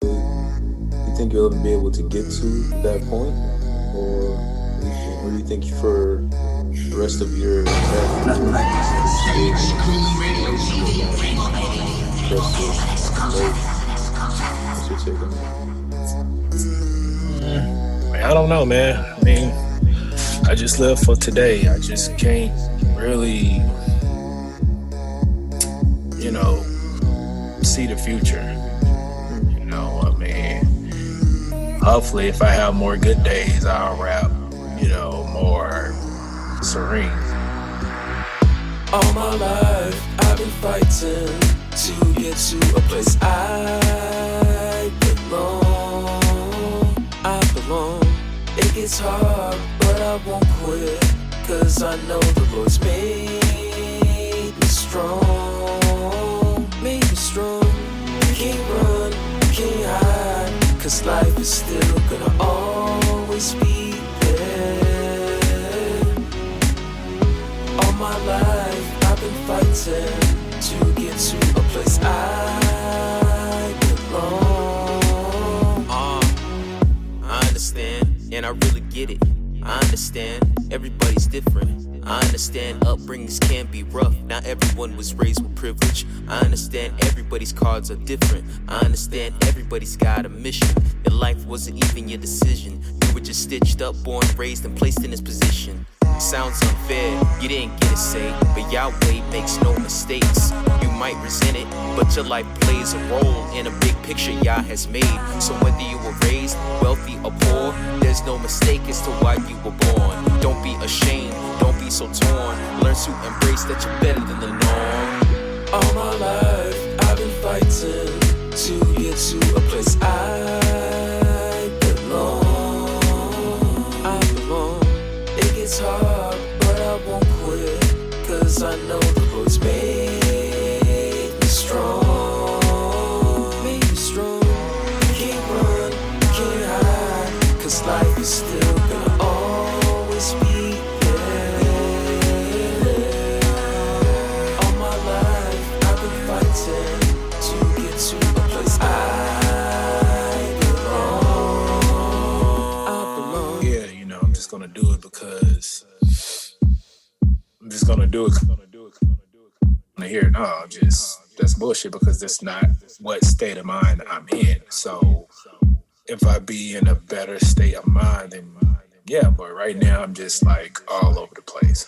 You think you'll ever be able to get to that point? Or do you think for the rest of your
I don't know, man. I mean, I just live for today. I just can't really, see the future. I mean, hopefully if I have more good days, I'll rap, more serene.
All my life, I've been fighting to get to a place I belong. It gets hard, but I won't quit, cause I know the Lord's made me strong. You can't run, you can't hide, cause life is still gonna always be there. All my life, I've been fighting to get to a place I belong.
I understand, and I really get it. I understand, everybody's different. I understand upbringings can be rough. Not everyone was raised with privilege. I understand everybody's cards are different. I understand everybody's got a mission. Your life wasn't even your decision. You were just stitched up, born, raised, and placed in this position. Sounds unfair, you didn't get a say, but Yahweh makes no mistakes. You might resent it, but your life plays a role in a big picture Yah has made. So whether you were raised wealthy or poor, there's no mistake as to why you were born. Don't be ashamed, don't be so torn. Learn to embrace that you're better than the norm.
All my life I've been fighting to get to a place I belong. It gets hard, but I won't quit, 'cause I know the Lord's made me strong. Made me strong. Can't run, can't hide, 'cause life is still gonna always be there. All my life I've been fighting to get to a place I belong.
Yeah, you know, I'm just gonna do it because I'm just gonna do it. I hear no, just that's bullshit because that's not what state of mind I'm in. So if I be in a better state of mind, then yeah, but right now I'm just like all over the place.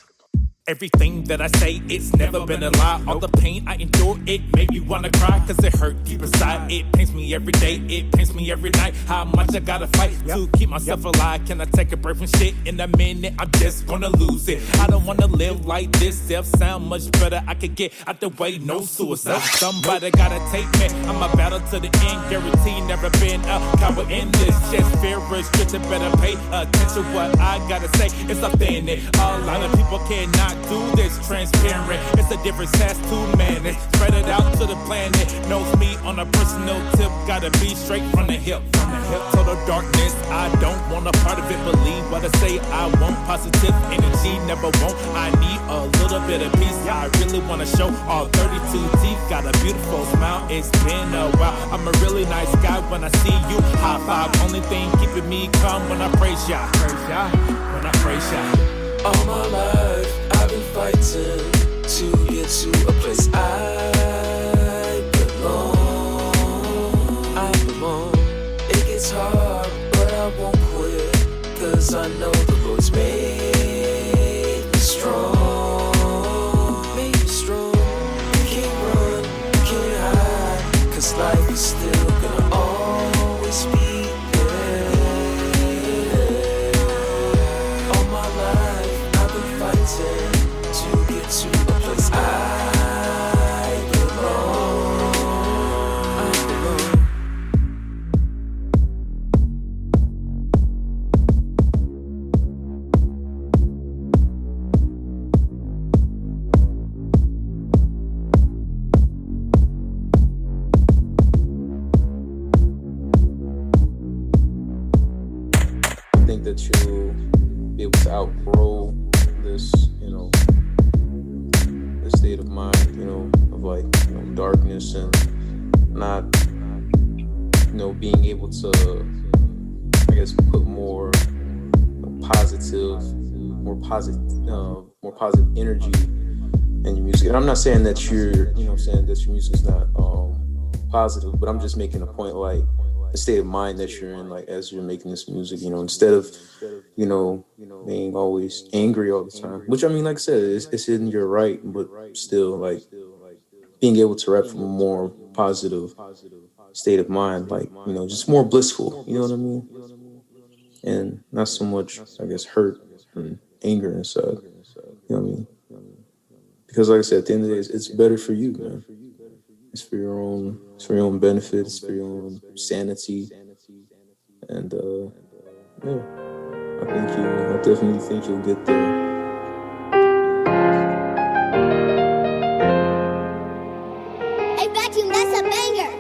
Everything that I say, it's never been a lie. All the pain I endure, it made me wanna cry, 'cause it hurt deep inside. It pains me every day, it pains me every night. How much I gotta fight to keep myself alive. Can I take a break from shit? In a minute, I'm just gonna lose it. I don't wanna live like this. Self sound much better. I could get out the way, no suicide. Somebody gotta take me. I'm a battle to the end, guarantee never been a coward in this. Just fear restricted, better pay attention. What I gotta say is authentic. A lot of people cannot do this transparent. It's a different task to manage. Spread it out to the planet. Knows me on a personal tip. Gotta be straight from the hip. Total darkness, I don't want a part of it. Believe what I say, I want positive energy. Never want, I need a little bit of peace. I really wanna show all 32 teeth. Got a beautiful smile, it's been a while. I'm a really nice guy when I see you. High five, only thing keeping me calm when I praise Yah. When I praise Yah.
All my life I've been fighting to get to a place I belong. It gets hard, but I won't quit, 'cause I know the Lord's made me strong. Made me strong. Can't run, can't hide, 'cause life is still gonna always be to get to a place I belong.
I think that you'll be able to outgrow this, this state of mind, of like, darkness and not, being able to, I guess, put more positive energy in your music. And I'm not saying that your music is not positive, but I'm just making a point, like, the state of mind that you're in, like, as you're making this music, instead of, being always angry all the time, which, I mean, like I said, it's in your right, but still, like, being able to rap from a more positive state of mind, like, just more blissful, you know what I mean? And not so much, I guess, hurt and anger inside, you know what I mean? Because, like I said, at the end of the day, it's better for you, man. It's for your own benefit. It's for your own sanity, and yeah, I definitely think you'll get there.
Hey, Vacuum, that's a banger.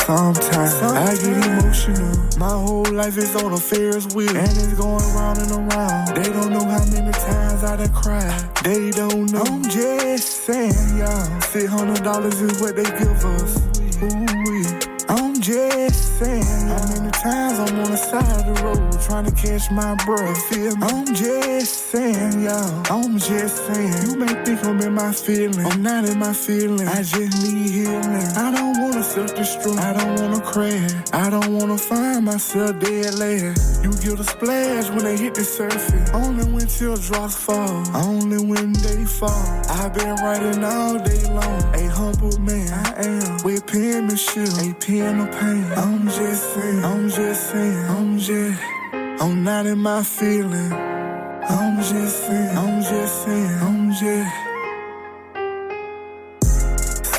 Sometimes I get emotional. My whole life is on a Ferris wheel, and it's going round and around. They don't know how many times I done cried. They don't know. I'm just saying, y'all. $600 is what they give us. Ooh-wee. I'm just saying, how many times I'm on the side of the road trying to catch my breath. Feel me? I'm just saying, y'all. I'm just saying. You may think I'm in my feelings. I'm not in my feelings. I just need healing. I don't wanna self-destruct. I don't wanna crash. I don't wanna find myself dead later. You get a splash when they hit the surface. Only when teardrops fall. Only when they fall. I've been writing all day long. A humble man I am. With penmanship. A pen of pain. I'm just saying. I'm just saying. I'm not in my feelings. I'm just saying.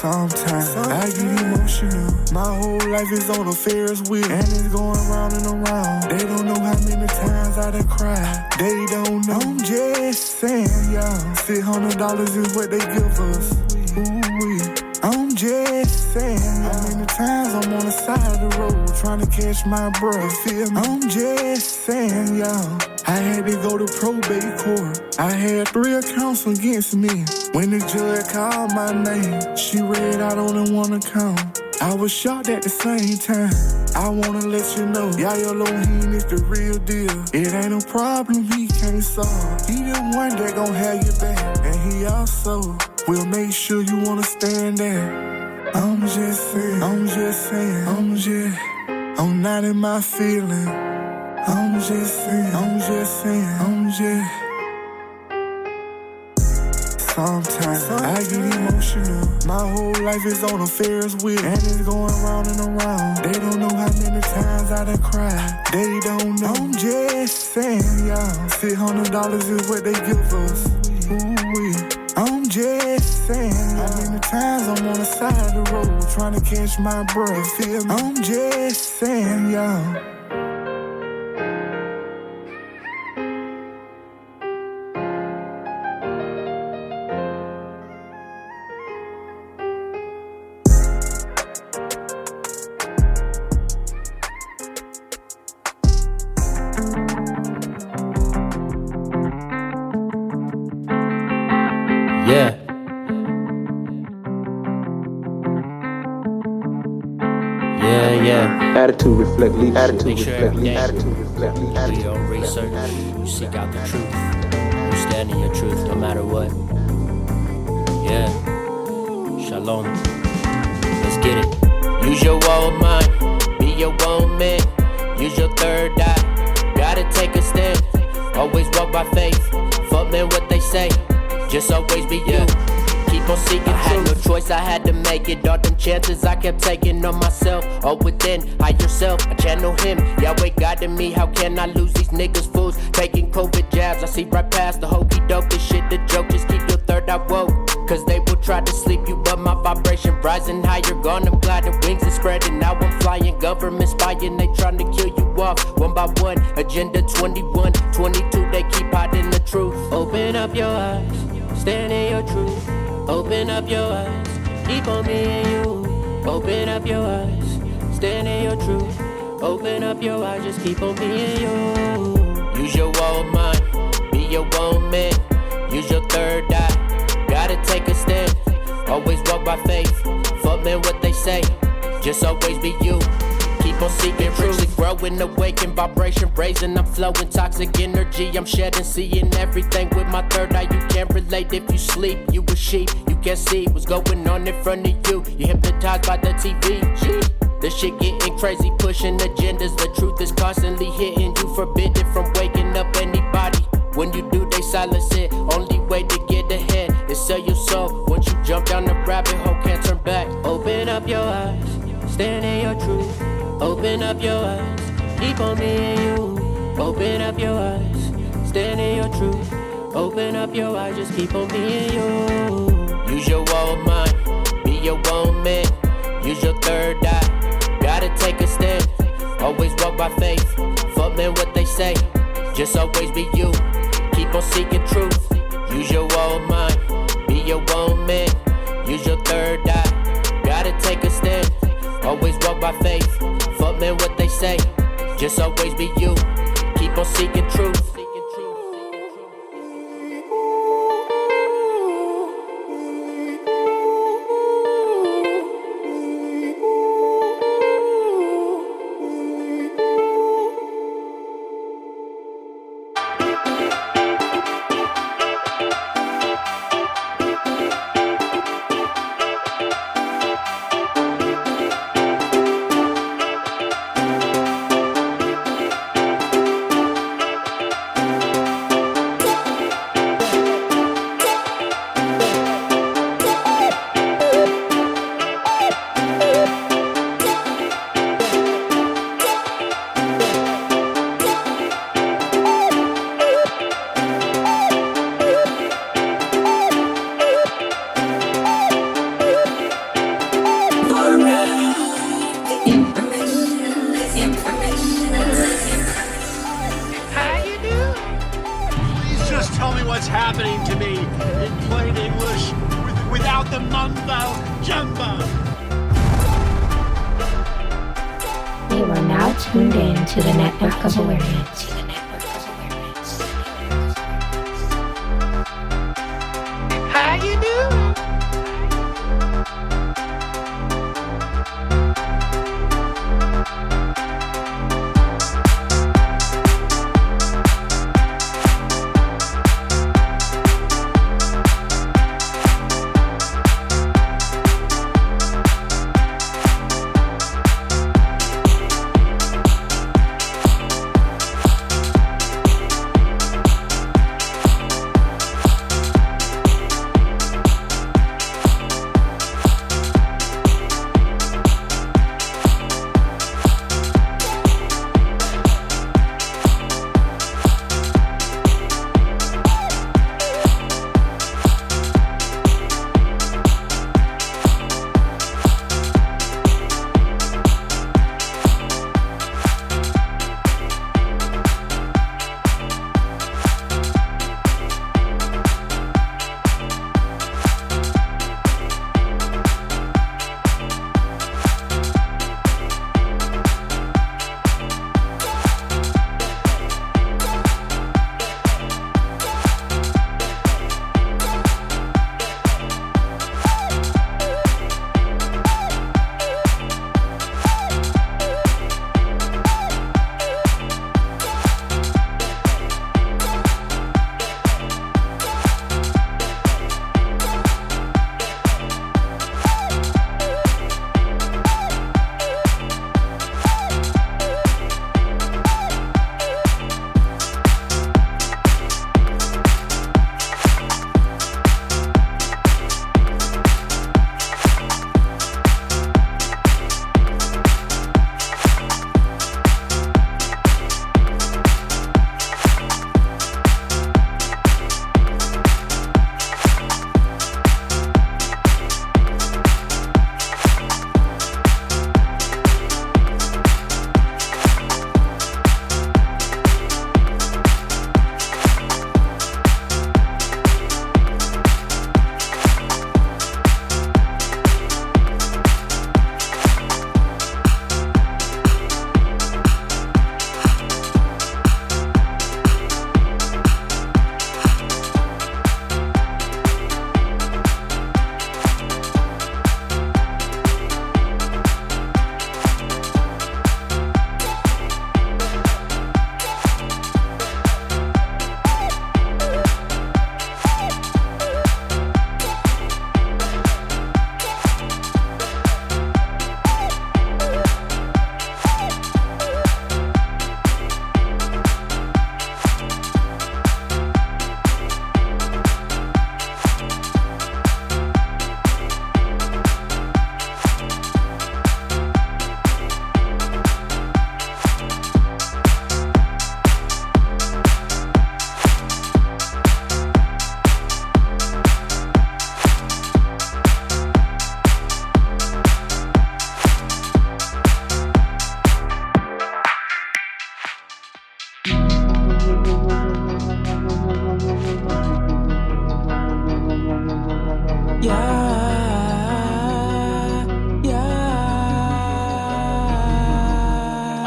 Sometimes I get emotional. My whole life is on a Ferris wheel, and it's going round and around. They don't know how many times I done cried. They don't know. I'm just saying, y'all. $600 is what they give us. Ooh-wee. I'm just saying, how many times I'm on the side of the road trying to catch my breath. Feel me? I'm just saying, y'all. I had to go to probate court. I had 3 accounts against me. When the judge called my name, she read out only 1 account. I was shocked at the same time. I wanna let you know, Yahya Elohim is the real deal. It ain't a problem he can't solve. He the one that gon' have your back, and he also will make sure you wanna stand there. I'm just saying, I'm not in my feelings. I'm just saying. Sometimes I get emotional. My whole life is on a Ferris wheel, and it's going round and around. They don't know how many times I done cried. They don't know. I'm just saying, y'all. $600 is what they give us. Ooh-wee. I'm just saying, how many times I'm on the side of the road trying to catch my breath. Feel me? I'm just saying, y'all.
Yeah. Yeah.
Attitude reflect leadership.
Make sure every day you do your own research, you seek out the truth, you stand in your truth no matter what. Yeah. Shalom. Let's get it. Use your own mind, be your own man. Use your third eye, gotta take a stand. Always walk by faith, fuck man what they say. Just always be you. Keep on seeking. I had no choice, I had to make it. All them chances I kept taking on myself. All within, higher self, I channel him. Yahweh guiding me, how can I lose these niggas fools? Taking COVID jabs, I see right past the hokey doke. This shit the joke, just keep your third eye woke. Cause they will try to sleep you, but my vibration rising higher. Gone, I'm gliding, wings are spreading. Now I'm flying, government spying. They trying to kill you off, one by one. Agenda 21, 22, they keep hiding the truth. Open up your eyes, stand in your truth. Open up your eyes, keep on me and you. Open up your eyes, stand in your truth. Open up your eyes, just keep on me and you. Use your own mind, be your own man. Use your third eye, gotta take a stand. Always walk by faith, fuck man what they say. Just always be you. Keep on seeking, truly growing, awaken, vibration raising. I'm flowing toxic energy, I'm shedding, seeing everything with my third eye. You can't relate if you sleep, you a sheep. You can't see what's going on in front of you. You hypnotized by the TV. This shit getting crazy, pushing agendas. The truth is constantly hitting you, forbidden from waking up anybody. When you do, they silence it. Only way to get ahead is sell your soul. Once you jump down the rabbit hole, can't turn back. Open up your eyes, stand in your truth. Open up your eyes, keep on me and you. Open up your eyes, stand in your truth. Open up your eyes, just keep on me and you. Use your own mind, be your own man. Use your third eye, gotta take a stand. Always walk by faith, fuck man what they say. Just always be you, keep on seeking truth. Use your own mind, be your own man. Use your third eye, gotta take a stand. Always walk by faith, fuck man what they say. Just always be you, keep on seeking truth.
the mumbo jumbo.
You are now tuned in to the Network of Awareness.
How you doing?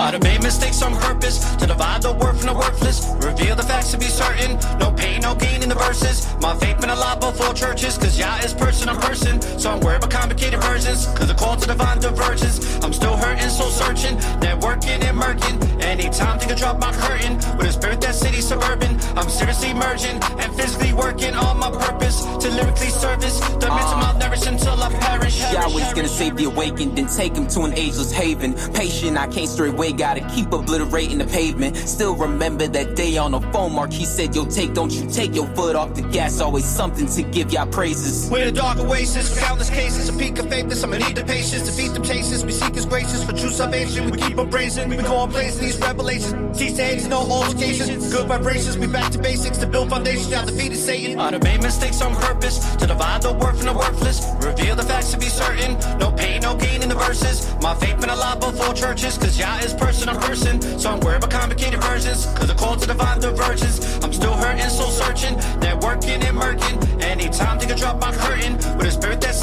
I done made mistakes on purpose to divide the worth from the worthless. Reveal the facts to be certain. No pain, no gain in the verses. My faith been a lot before churches, cause Yah is person on person. So I'm worried about complicated versions, cause the call to divine divergence. I'm still hurting, soul searching, networking and murking. Anytime think I drop my curtain, with a spirit that city suburban. I'm seriously merging and physically working on my purpose to lyrically service the mental malnourished until I perish.
Yahweh's gonna save the awakened, then take him to an ageless haven. Patient, I can't stray away, gotta keep obliterating the pavement. Still remember that day on the phone, Mark, he said, yo, don't you take your foot off the gas. Always something to give y'all praises.
We're the dark oasis, for countless cases, a peak of faithless. I'ma need the patience to defeat them chases. We seek his graces for true salvation. We keep on praising, we go on blazing these revelations. Cease to hate, no altercations. Good vibrations, we back to basics to build foundations. Y'all defeated Satan. I done made mistakes on purpose to divide the worth from the worthless. Reveal the facts to be certain. No pain, no gain in the verses. My faith been a lot before churches, cause Yah is person on person. So I'm worried about complicated versions, cause the call to divine divergence. I'm still hurting, soul searching, networking and murking. Anytime think I drop my curtain, with a spirit that's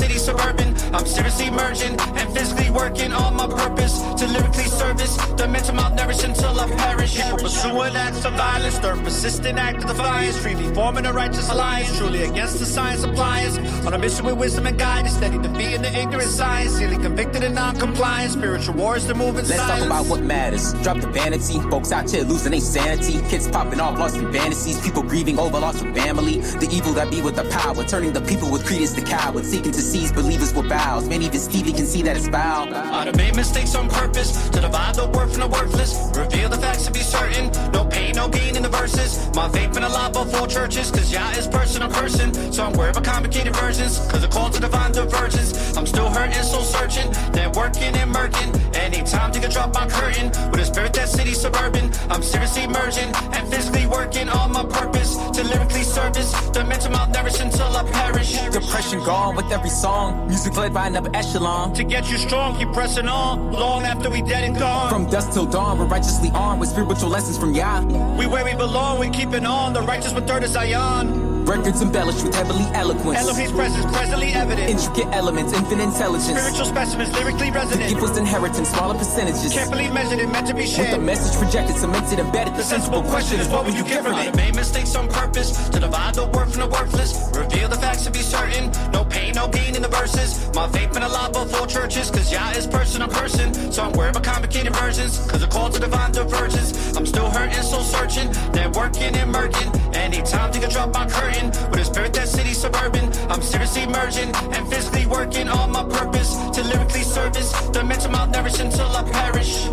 working on my purpose to lyrically service the mental malnourished until I perish. People pursuing acts of violence, their persistent act of defiance, freely forming a righteous alliance, truly against the science appliance. On a mission with wisdom and guidance, steady defeating the ignorant science, sealing convicted and non-compliant. Spiritual wars, they're moving
Let's
silence.
talk about what matters. Drop the vanity. Folks out here losing their sanity. Kids popping off, lost in fantasies. People grieving over loss of family. The evil that be with the power, turning the people with credence to cowards, seeking to seize believers with vows. Man, even Stevie can see that it's foul.
I done made mistakes on purpose to divide the worth from the worthless. Reveal the facts to be certain. No pain, no gain in the verses. My faith been alive before churches, cause Yah is person on person. So I'm aware of complicated versions, cause the call to divine divergence. I'm still hurting, soul searching, then working and murking. Anytime to drop my curtain, with a spirit that's city suburban. I'm seriously merging and physically working on my purpose to lyrically service the mental malnourished until I perish.
Depression gone with every song. Music led by another echelon.
To get you strong, keep pressing on, long after we dead and gone.
From dusk till dawn, we're righteously armed with spiritual lessons from Yah.
We where we belong, we keeping on, the righteous with third of Zion.
Records embellished with heavily eloquence.
Elohim's presence presently evident.
Intricate elements, infinite intelligence.
Spiritual specimens lyrically resonant.
The gift was inheritance, smaller percentages.
Carefully measured and meant to be shared.
With the message projected, cemented, embedded.
The sensible question is, what will you get from it? I made mistakes on purpose to divide the worth from the worthless. Reveal the facts to be certain. No pain, no gain in the verses. My faith been alive before churches, cause Yah is person on person. So I'm aware of complicated versions, cause the call to divine divergence. I'm still hurting, soul searching, then working and murking. Anytime to drop my curtain, with a spirit that's city suburban. I'm seriously merging and physically working on my purpose to lyrically service the mental malnourished until I perish.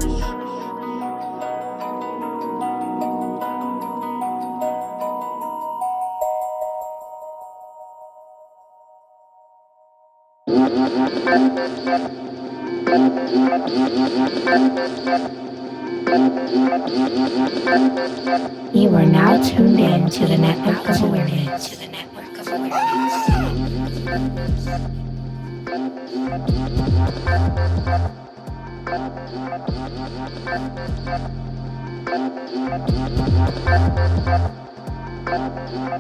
You are now tuned in to the Network of Awareness.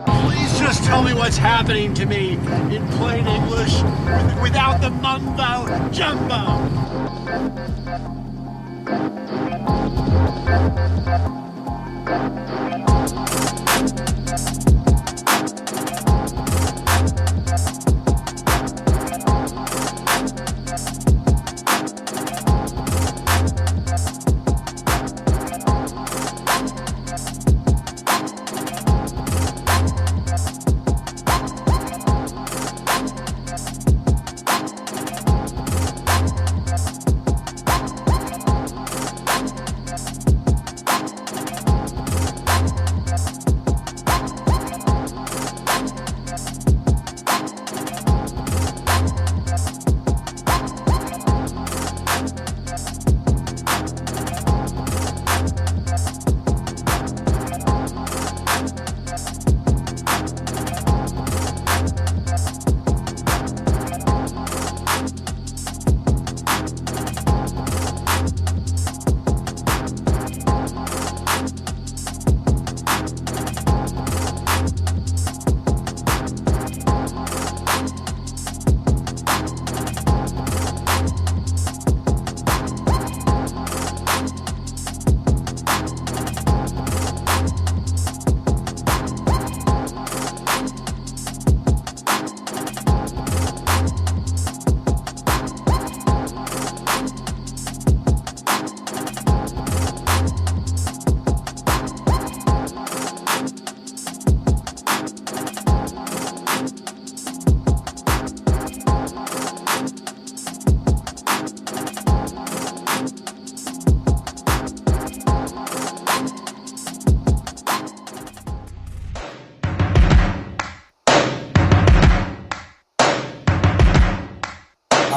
Please just tell me what's happening to me in plain English without the mumbo jumbo.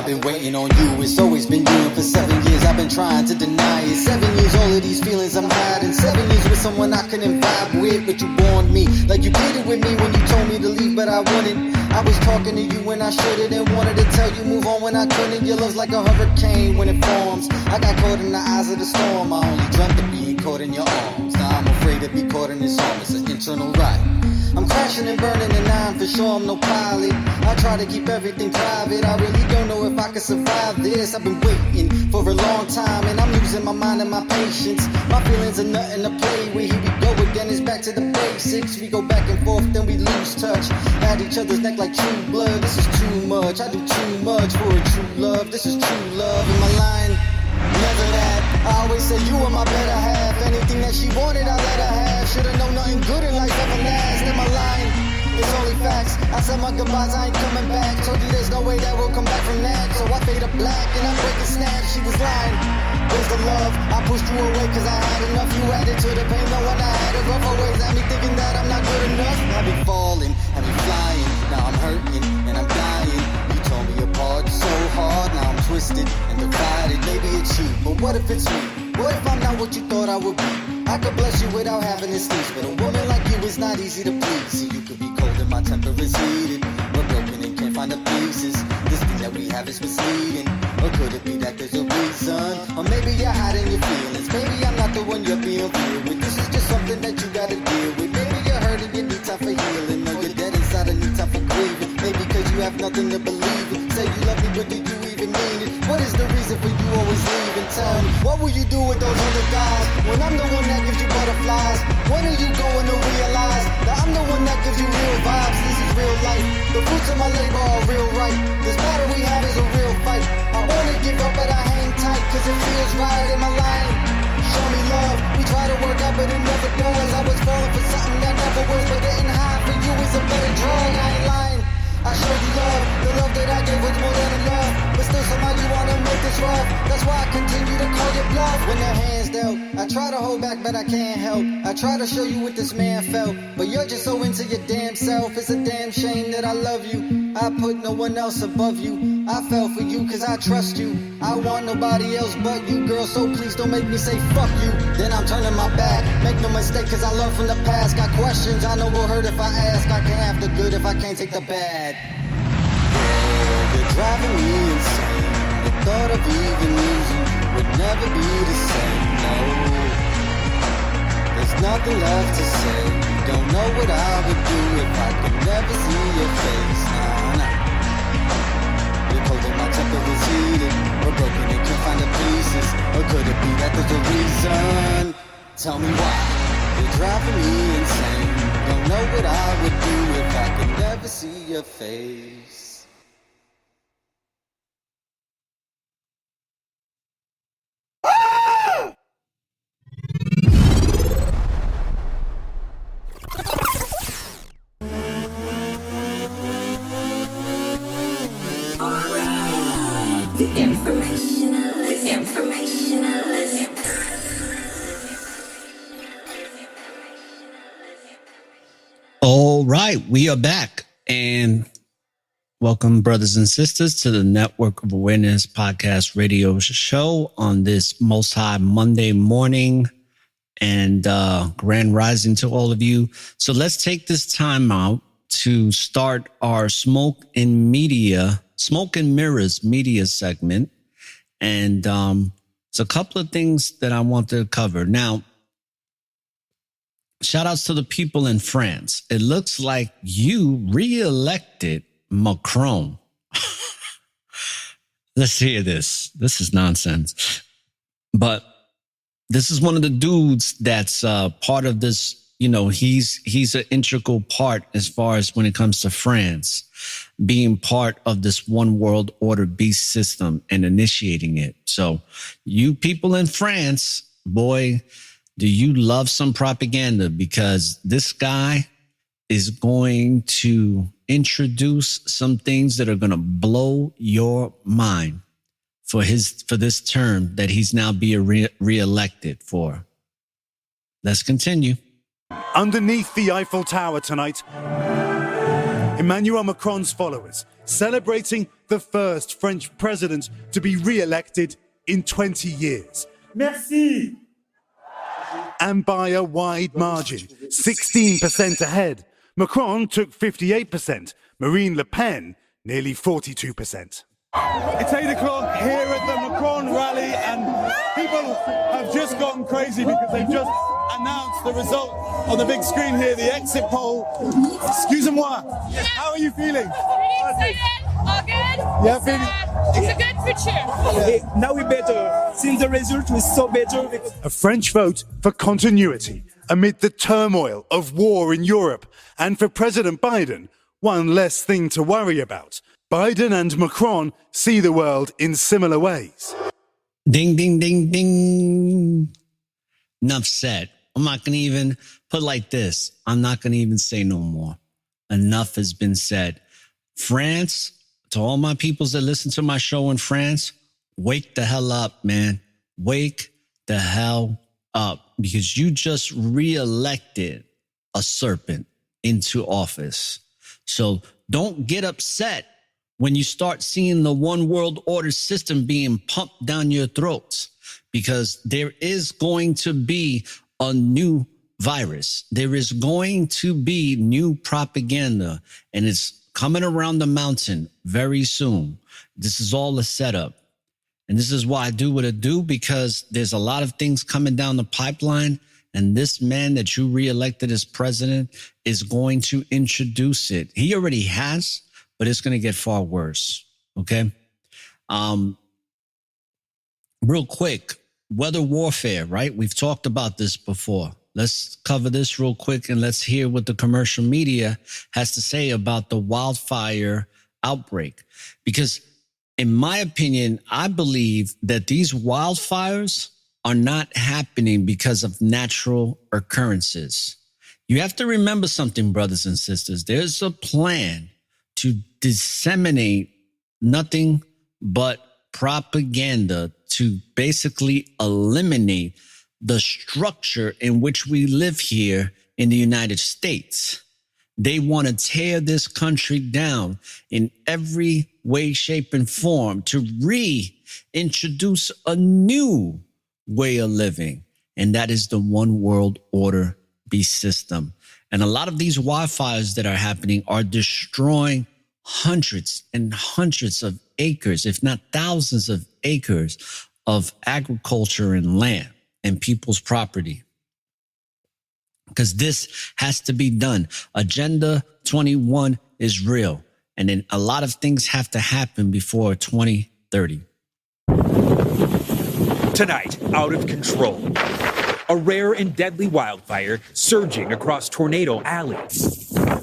Been waiting on you, it's always been you, and for 7 years I've been trying to deny it. 7 years, all of these feelings I'm hiding. 7 years with someone I couldn't vibe with, but you warned me, like you pleaded with me when you told me to leave, but I wouldn't. I was talking to you when I should've, and wanted to tell you move on when I couldn't. Your love's like a hurricane when it forms. I got caught in the eyes of the storm. I only dreamt of being caught in your arms. Now I'm afraid to be caught in this arm. It's an internal riot. I'm crashing and burning, and I'm for sure I'm no pilot. I try to keep everything private. I really don't know if I can survive this. I've been waiting for a long time, and I'm losing my mind and my patience. My feelings are nothing to play with. Here we go again, it's back to the basics. We go back and forth, then we lose touch. At each other's neck like true blood. This is too much. I do too much for a true love. This is true love. In my line, never that. I always say you are my better half. Anything that she wanted, I let her have. Should've known nothing good in life ever lasts. In my line, it's only facts. I said my goodbyes, I ain't coming back. Told you there's no way that we'll come back from that. So I fade to black and I break a snap. She was lying. Where's the love? I pushed you away cause I had enough. You added to the pain, no one I had it rough always. Had me thinking that I'm not good enough. Had me falling, had me flying. Now I'm hurting and I'm dying. You tore me apart so hard. Now I'm twisted and divided. Maybe it's you, but what if it's me? What if I'm not what you thought I would be? I could bless you without having to sneeze, but a woman like you is not easy to please. See, you could be cold and my temper is heated. We're broken and can't find the pieces. This thing that we have is misleading. Or could it be that there's a reason? Or maybe you're hiding your feelings. Maybe I'm not the one you're being real with. This is just something that you gotta deal with. Maybe you're hurting, you need time for healing. Or you're dead inside and need time for grieving. Maybe cause you have nothing to believe in. Say you love me, but do you even mean it? What is the reason for you always leaving? Tell me, what will you do with those other guys? When I'm the one that gives you butterflies. When are you going to realize that I'm the one that gives you real vibes? This is real life. The fruits of my labor are real right. This battle we have is a real fight. I wanna give up but I hang tight cause it feels right in my line. Show me love, we try to work out but it never does. I was falling for something that never was, but getting high for you is a better drug. I ain't lying, I showed you love. The love that I gave was more than enough, but still somehow you wanna make this rough. That's why I continue to call you bluff. When the hands dealt, I try to hold back but I can't help. I try to show you what this man felt, but you're just so into your damn self. It's a damn shame that I love you. I put no one else above you. I fell for you cause I trust you. I want nobody else but you, girl, so please don't make me say fuck you. Then I'm turning my back. Make no mistake cause I learned from the past. Got questions, I know will hurt if I ask. I can't have the good if I can't take the bad. Yeah, you're driving me insane. The thought of even losing would never be the same, no. There's nothing left to say. Don't know what I would do if I could never see your face, nah, nah. You're cold and my temper is heated. We're broken and can't find the pieces. Or could it be that there's a reason? Tell me why. You're driving me insane. Don't know what I would do if I could never see your face.
All right, we are back, and welcome, brothers and sisters, to the Network of Awareness podcast radio show on this Most High Monday morning, and grand rising to all of you. So let's take this time out to start our Smoke and Mirrors media segment, and it's a couple of things that I want to cover now. Shout outs to the people in France. It looks like you re-elected Macron. Let's hear this. This is nonsense. But this is one of the dudes that's part of this. You know, he's an integral part as far as when it comes to France being part of this one world order beast system and initiating it. So you people in France, boy, do you love some propaganda, because this guy is going to introduce some things that are going to blow your mind for this term that he's now being re-elected for. Let's continue.
Underneath the Eiffel Tower tonight, Emmanuel Macron's followers celebrating the first French president to be re-elected in 20 years.
Merci.
And by a wide margin, 16% ahead. Macron took 58%, Marine Le Pen nearly 42%.
It's 8 o'clock here at the Macron rally, and people have just gone crazy because they've just announced the result on the big screen here, the exit poll. Excusez-moi, how are you feeling?
All good?
Yeah,
It's a good future.
Now we better, since the result was so better. A French vote for continuity amid the turmoil of war in Europe. And for President Biden, one less thing to worry about. Biden and Macron see the world in similar ways.
Ding, ding, ding, ding. Enough said. I'm not going to even put like this. I'm not going to even say no more. Enough has been said. France, to all my peoples that listen to my show in France, wake the hell up, man. Wake the hell up, because you just reelected a serpent into office. So don't get upset when you start seeing the one world order system being pumped down your throats, because there is going to be a new virus. There is going to be new propaganda, and it's coming around the mountain very soon. This is all a setup. And this is why I do what I do, because there's a lot of things coming down the pipeline. And this man that you reelected as president is going to introduce it. He already has, but it's going to get far worse. Okay. Real quick, weather warfare, right? We've talked about this before. Let's cover this real quick and let's hear what the commercial media has to say about the wildfire outbreak. Because in my opinion, I believe that these wildfires are not happening because of natural occurrences. You have to remember something, brothers and sisters. There's a plan to disseminate nothing but propaganda to basically eliminate the structure in which we live here in the United States. They want to tear this country down in every way, shape, and form to reintroduce a new way of living. And that is the one world order beast system. And a lot of these wildfires that are happening are destroying hundreds and hundreds of acres, if not thousands of acres of agriculture and land and people's property. Because this has to be done. Agenda 21 is real. And then a lot of things have to happen before 2030.
Tonight, out of control. A rare and deadly wildfire surging across Tornado Alley.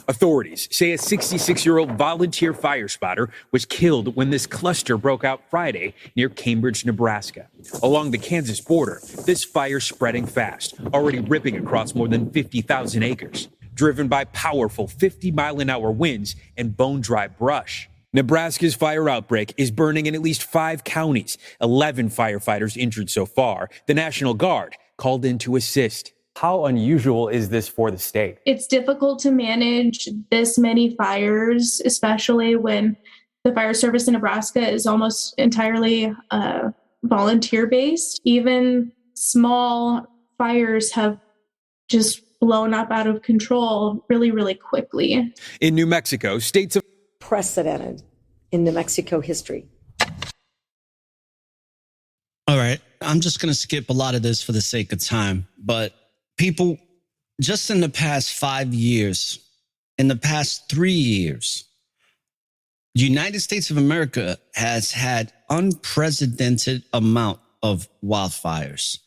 Authorities say a 66-year-old volunteer fire spotter was killed when this cluster broke out Friday near Cambridge, Nebraska. Along the Kansas border, this fire spreading fast, already ripping across more than 50,000 acres, driven by powerful 50-mile-an-hour winds and bone-dry brush. Nebraska's fire outbreak is burning in at least 5 counties, 11 firefighters injured so far. The National Guard called in to assist.
How unusual is this for the state?
It's difficult to manage this many fires, especially when the fire service in Nebraska is almost entirely volunteer-based. Even small fires have just blown up out of control really, really quickly.
In New Mexico, states of
precedented in New Mexico history.
All right. I'm just going to skip a lot of this for the sake of time. But people, just in the past 5 years, in the past 3 years, the United States of America has had unprecedented amount of wildfires.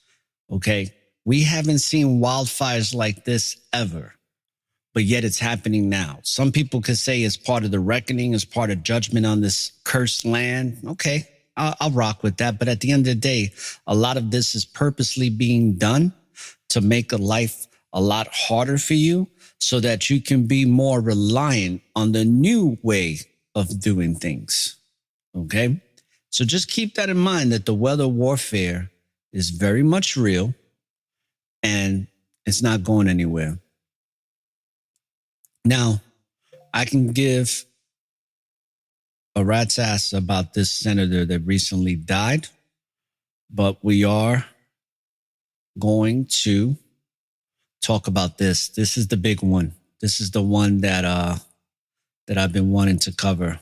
Okay. We haven't seen wildfires like this ever, but yet it's happening now. Some people could say it's part of the reckoning, it's part of judgment on this cursed land. Okay. I'll rock with that. But at the end of the day, a lot of this is purposely being done to make a life a lot harder for you so that you can be more reliant on the new way of doing things. Okay. So just keep that in mind, that the weather warfare is very much real and it's not going anywhere. Now, I can give a rat's ass about this senator that recently died, but we are going to talk about this. This is the big one. This is the one that I've been wanting to cover.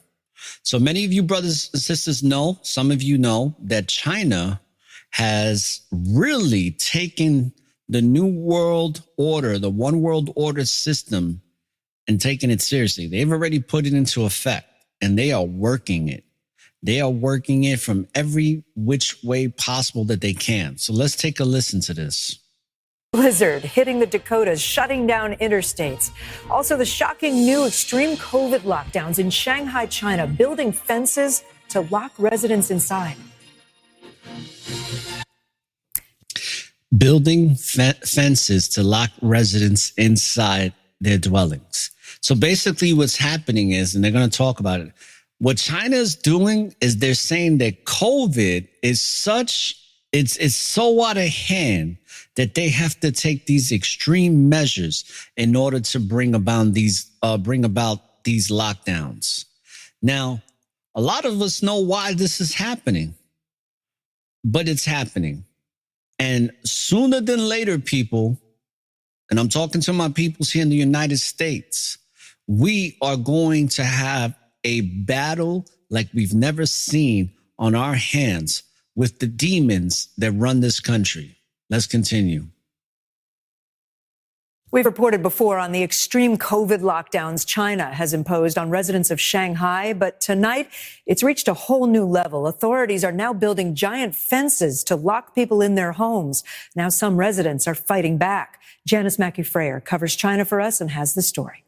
So many of you brothers and sisters know, some of you know, that China has really taken the New World Order, the One World Order system, and taken it seriously. They've already put it into effect. and they are working it. They are working it from every which way possible that they can. So let's take a listen to this.
Blizzard hitting the Dakotas, shutting down interstates. Also, the shocking new extreme COVID lockdowns in Shanghai, China, building fences to lock residents inside.
Building fences to lock residents inside their dwellings. So basically what's happening is, and they're going to talk about it, what China is doing is they're saying that COVID is it's so out of hand that they have to take these extreme measures in order to bring about these lockdowns. Now, a lot of us know why this is happening, but it's happening. And sooner than later, people, and I'm talking to my peoples here in the United States, we are going to have a battle like we've never seen on our hands with the demons that run this country. Let's continue.
We've reported before on the extreme COVID lockdowns China has imposed on residents of Shanghai, but tonight it's reached a whole new level. Authorities are now building giant fences to lock people in their homes. Now some residents are fighting back. Janice Mackey-Freyer covers China for us and has the story.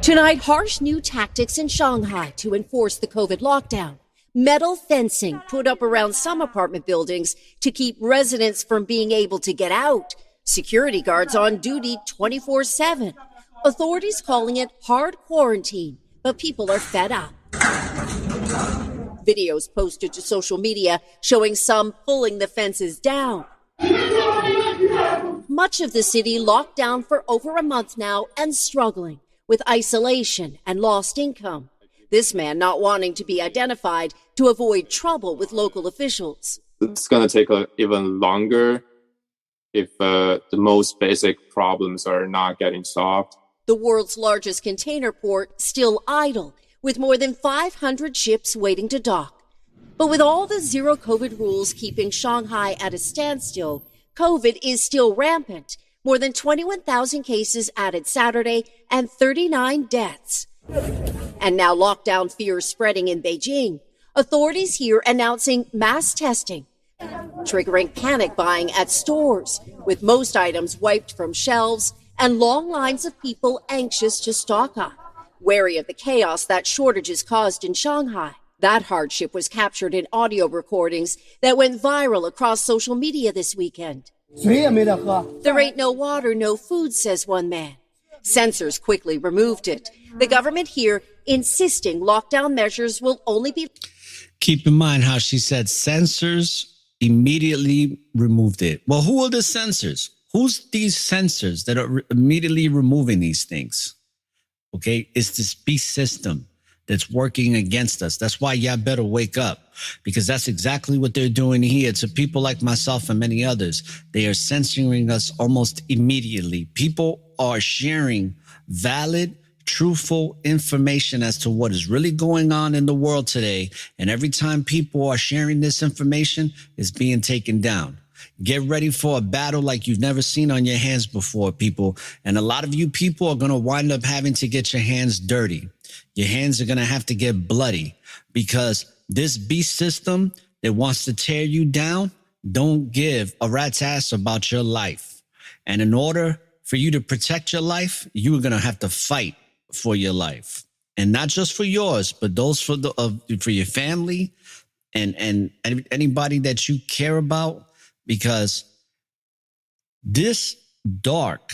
Tonight, harsh new tactics in Shanghai to enforce the COVID lockdown. Metal fencing put up around some apartment buildings to keep residents from being able to get out. Security guards on duty 24/7. Authorities calling it hard quarantine, but people are fed up. Videos posted to social media showing some pulling the fences down. Much of the city locked down for over a month now and struggling with isolation and lost income. This man not wanting to be identified to avoid trouble with local officials.
It's going to take even longer if the most basic problems are not getting solved.
The world's largest container port still idle, with more than 500 ships waiting to dock. But with all the zero COVID rules keeping Shanghai at a standstill, COVID is still rampant. More than 21,000 cases added Saturday and 39 deaths. And now lockdown fears spreading in Beijing. Authorities here announcing mass testing, triggering panic buying at stores, with most items wiped from shelves and long lines of people anxious to stock up, wary of the chaos that shortages caused in Shanghai. That hardship was captured in audio recordings that went viral across social media this weekend. There ain't no water, no food, says one man. Censors quickly removed it. The government here insisting lockdown measures will only be...
Keep in mind how she said censors immediately removed it. Well, who are the censors? Who's these censors that are immediately removing these things? Okay, it's this beast system that's working against us. That's why y'all better wake up, because that's exactly what they're doing here to people like myself and many others. They are censoring us almost immediately. People are sharing valid, truthful information as to what is really going on in the world today. And every time people are sharing this information, it's being taken down. Get ready for a battle like you've never seen on your hands before, people. And a lot of you people are going to wind up having to get your hands dirty. Your hands are going to have to get bloody, because this beast system that wants to tear you down don't give a rat's ass about your life. And in order for you to protect your life, you are going to have to fight for your life, and not just for yours, but those for your family and anybody that you care about, because this dark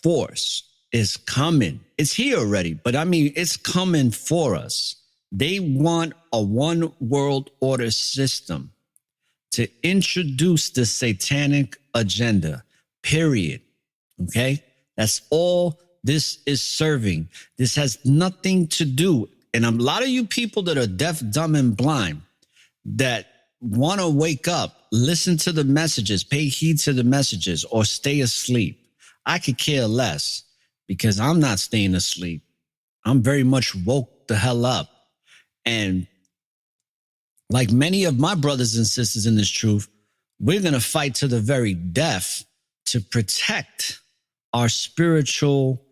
force is coming. It's here already, but I mean, it's coming for us. They want a one world order system to introduce the satanic agenda, period. Okay? That's all this is serving. This has nothing to do. And a lot of you people that are deaf, dumb, and blind that want to wake up, listen to the messages, pay heed to the messages, or stay asleep. I could care less, because I'm not staying asleep. I'm very much woke the hell up. And like many of my brothers and sisters in this truth, we're going to fight to the very death to protect our spiritual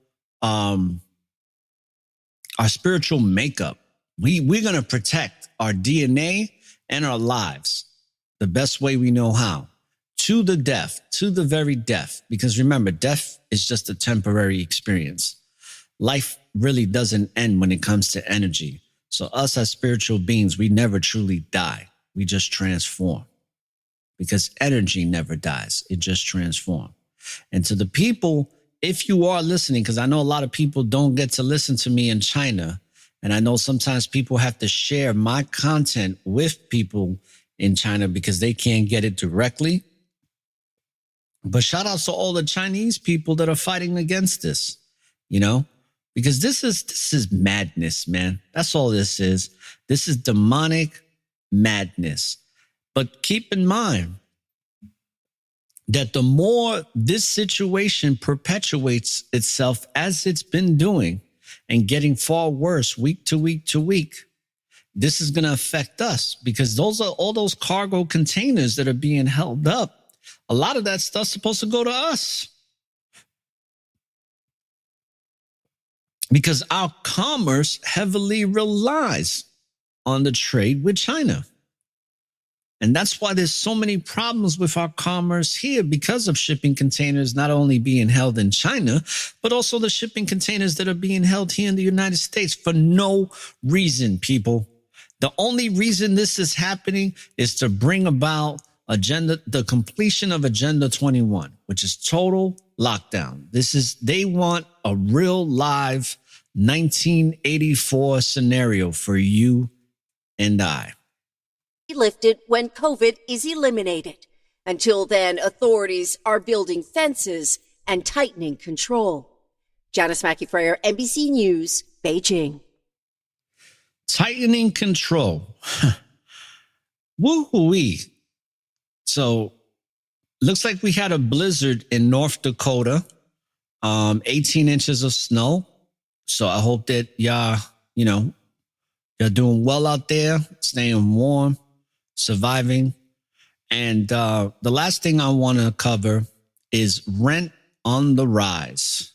our spiritual makeup. We're going to protect our DNA and our lives the best way we know how, to the death, to the very death. Because remember, death is just a temporary experience. Life really doesn't end when it comes to energy. So us as spiritual beings, we never truly die. We just transform, because energy never dies. It just transforms. And to the people, if you are listening, because I know a lot of people don't get to listen to me in China, and I know sometimes people have to share my content with people in China because they can't get it directly. But shout outs to all the Chinese people that are fighting against this, because this is madness, man. That's all this is. This is demonic madness. But keep in mind that the more this situation perpetuates itself as it's been doing and getting far worse week to week to week, this is going to affect us, because those are all those cargo containers that are being held up. A lot of that stuff's supposed to go to us, because our commerce heavily relies on the trade with China. And that's why there's so many problems with our commerce here, because of shipping containers not only being held in China, but also the shipping containers that are being held here in the United States for no reason, people. The only reason this is happening is to bring about the completion of Agenda 21, which is total lockdown. They want a real live 1984 scenario for you and I.
Lifted when COVID is eliminated. Until then, authorities are building fences and tightening control. Janice Mackey-Freyer, NBC News, Beijing.
Tightening control. Woo-hoo-wee. So, looks like we had a blizzard in North Dakota, 18 inches of snow. So I hope that y'all, you're doing well out there, staying warm, surviving. And the last thing I want to cover is rent on the rise.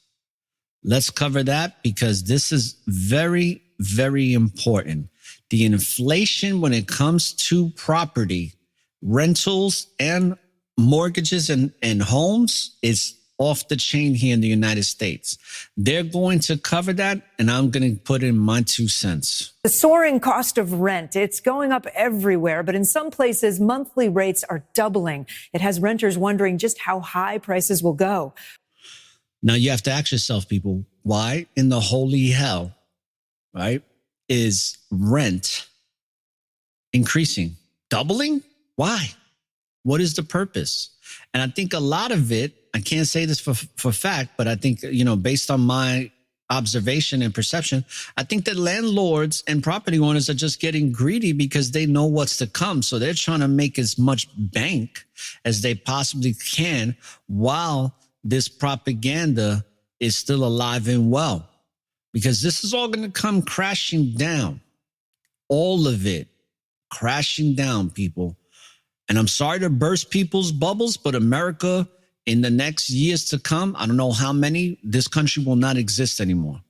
Let's cover that, because this is very, very important. The inflation when it comes to property, rentals and mortgages and homes is off the chain here in the United States. They're going to cover that, and I'm going to put in my 2 cents.
The soaring cost of rent, it's going up everywhere, but in some places, monthly rates are doubling. It has renters wondering just how high prices will go.
Now, you have to ask yourself, people, why in the holy hell, right, is rent increasing, doubling? Why? What is the purpose? And I think a lot of it, I can't say this for fact, but I think, based on my observation and perception, I think that landlords and property owners are just getting greedy because they know what's to come. So they're trying to make as much bank as they possibly can while this propaganda is still alive and well, because this is all going to come crashing down. All of it crashing down, people. And I'm sorry to burst people's bubbles, but America, in the next years to come, I don't know how many, this country will not exist anymore.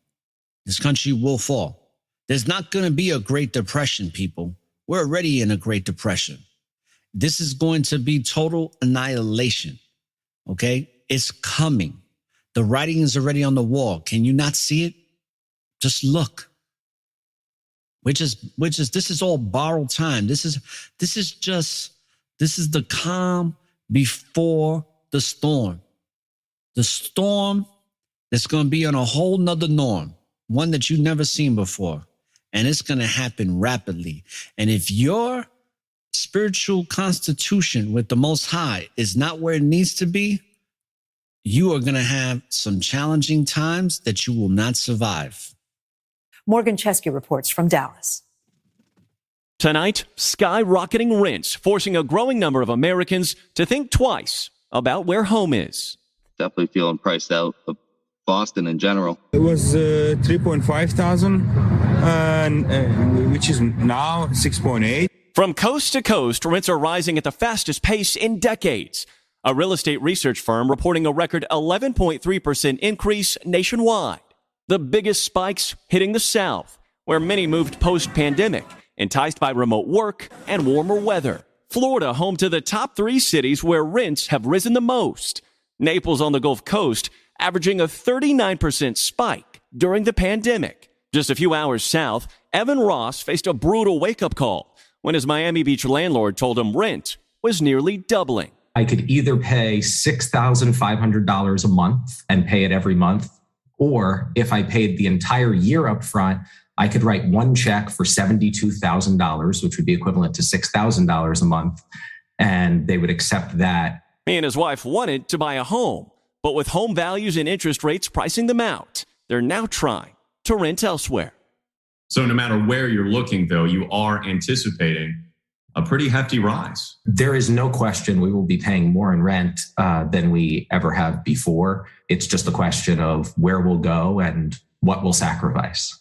This country will fall. There's not going to be a Great Depression, people. We're already in a Great Depression. This is going to be total annihilation. Okay? It's coming. The writing is already on the wall. Can you not see it? Just look. This is all borrowed time. This is the calm before the storm. The storm that's going to be on a whole nother norm, one that you've never seen before. And it's going to happen rapidly. And if your spiritual constitution with the Most High is not where it needs to be, you are going to have some challenging times that you will not survive.
Morgan Chesky reports from Dallas.
Tonight, skyrocketing rents forcing a growing number of Americans to think twice about where home is.
Definitely feeling priced out of Boston in general.
It was 3.5,000, which is now 6.8.
From coast to coast, rents are rising at the fastest pace in decades. A real estate research firm reporting a record 11.3% increase nationwide. The biggest spikes hitting the South, where many moved post-pandemic, enticed by remote work and warmer weather. Florida, home to the top 3 cities where rents have risen the most. Naples on the Gulf Coast, averaging a 39% spike during the pandemic. Just a few hours south, Evan Ross faced a brutal wake-up call when his Miami Beach landlord told him rent was nearly doubling.
I could either pay $6,500 a month and pay it every month, or if I paid the entire year up front, I could write one check for $72,000, which would be equivalent to $6,000 a month, and they would accept that.
He and his wife wanted to buy a home, but with home values and interest rates pricing them out, they're now trying to rent elsewhere.
So no matter where you're looking, though, you are anticipating a pretty hefty rise.
There is no question we will be paying more in rent than we ever have before. It's just a question of where we'll go and what we'll sacrifice.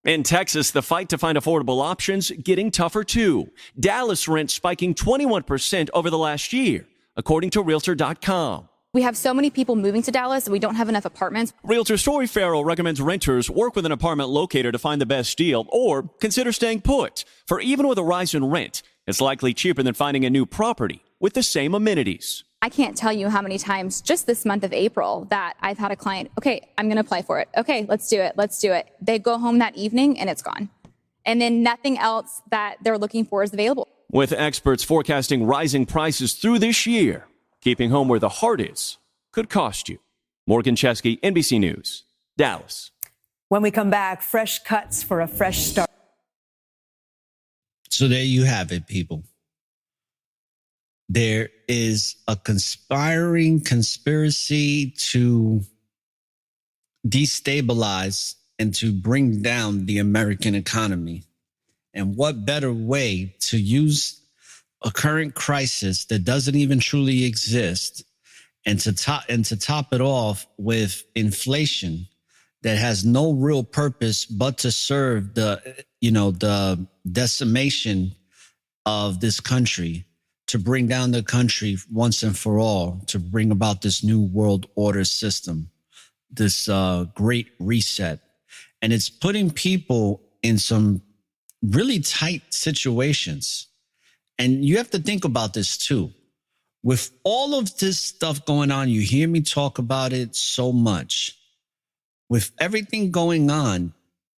In Texas, the fight to find affordable options getting tougher too. Dallas rent spiking 21% over the last year, according to Realtor.com.
We have so many people moving to Dallas, and we don't have enough apartments.
Realtor Story Farrell recommends renters work with an apartment locator to find the best deal or consider staying put. For even with a rise in rent, it's likely cheaper than finding a new property with the same amenities.
I can't tell you how many times just this month of April that I've had a client, okay, I'm going to apply for it. Okay, let's do it. Let's do it. They go home that evening and it's gone. And then nothing else that they're looking for is available.
With experts forecasting rising prices through this year, keeping home where the heart is could cost you. Morgan Chesky, NBC News, Dallas.
When we come back, fresh cuts for a fresh start.
So there you have it, people. There is a conspiracy to destabilize and to bring down the American economy. And what better way to use a current crisis that doesn't even truly exist and to top it off with inflation that has no real purpose but to serve the decimation of this country, to bring down the country once and for all, to bring about this new world order system, this great reset. And it's putting people in some really tight situations. And you have to think about this too. With all of this stuff going on, you hear me talk about it so much. With everything going on,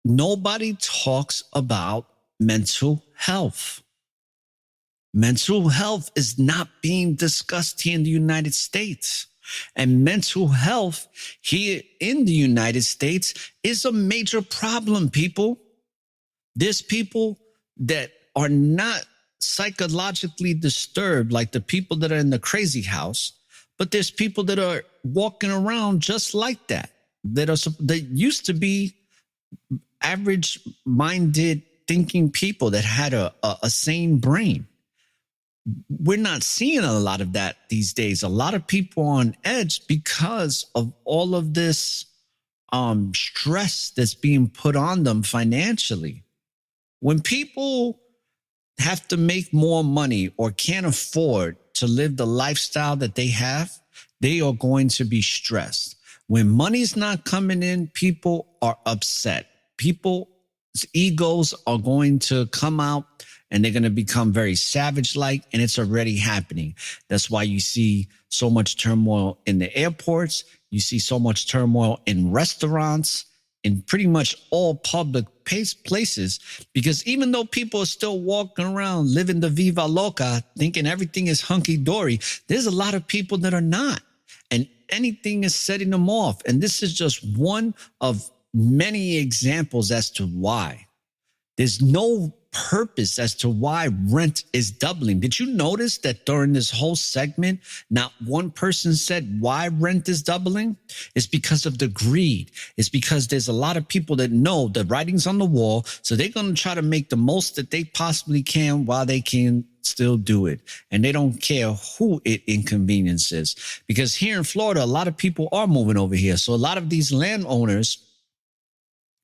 nobody talks about mental health. Mental health is not being discussed here in the United States. And mental health here in the United States is a major problem, people. There's people that are not psychologically disturbed like the people that are in the crazy house, but there's people that are walking around just like that, that used to be average-minded thinking people that had a sane brain. We're not seeing a lot of that these days. A lot of people are on edge because of all of this stress that's being put on them financially. When people have to make more money or can't afford to live the lifestyle that they have, they are going to be stressed. When money's not coming in, people are upset. People's egos are going to come out and they're going to become very savage-like, and it's already happening. That's why you see so much turmoil in the airports. You see so much turmoil in restaurants, in pretty much all public places, because even though people are still walking around living the Viva Loca, thinking everything is hunky-dory, there's a lot of people that are not. And anything is setting them off. And this is just one of many examples as to why. There's no purpose as to why rent is doubling. Did you notice that during this whole segment, not one person said why rent is doubling? It's because of the greed. It's because there's a lot of people that know the writing's on the wall, so they're going to try to make the most that they possibly can while they can still do it. And they don't care who it inconveniences. Because here in Florida, a lot of people are moving over here. So a lot of these landowners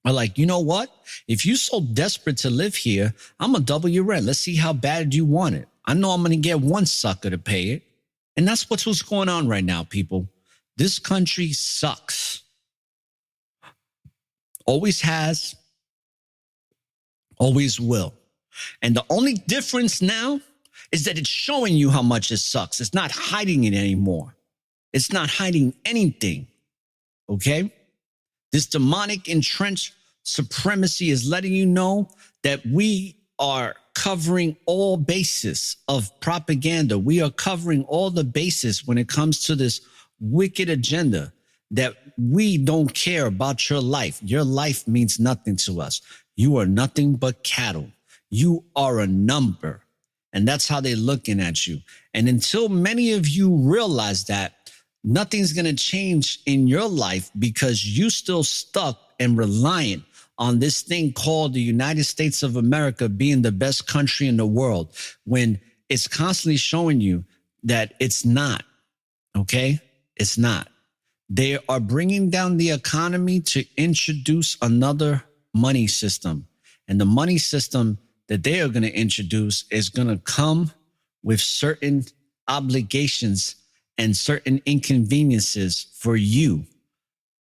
are like, you know what? If you're so desperate to live here, I'm going to double your rent. Let's see how bad you want it. I know I'm going to get one sucker to pay it. And that's what's going on right now, people. This country sucks. Always has, always will. And the only difference now is that it's showing you how much it sucks. It's not hiding it anymore. It's not hiding anything. Okay? This demonic entrenched supremacy is letting you know that we are covering all bases of propaganda. We are covering all the bases when it comes to this wicked agenda that we don't care about your life. Your life means nothing to us. You are nothing but cattle. You are a number. And that's how they're looking at you. And until many of you realize that, nothing's going to change in your life because you still stuck and reliant on this thing called the United States of America being the best country in the world, when it's constantly showing you that it's not. Okay? It's not. They are bringing down the economy to introduce another money system. And the money system that they are going to introduce is going to come with certain obligations and certain inconveniences for you,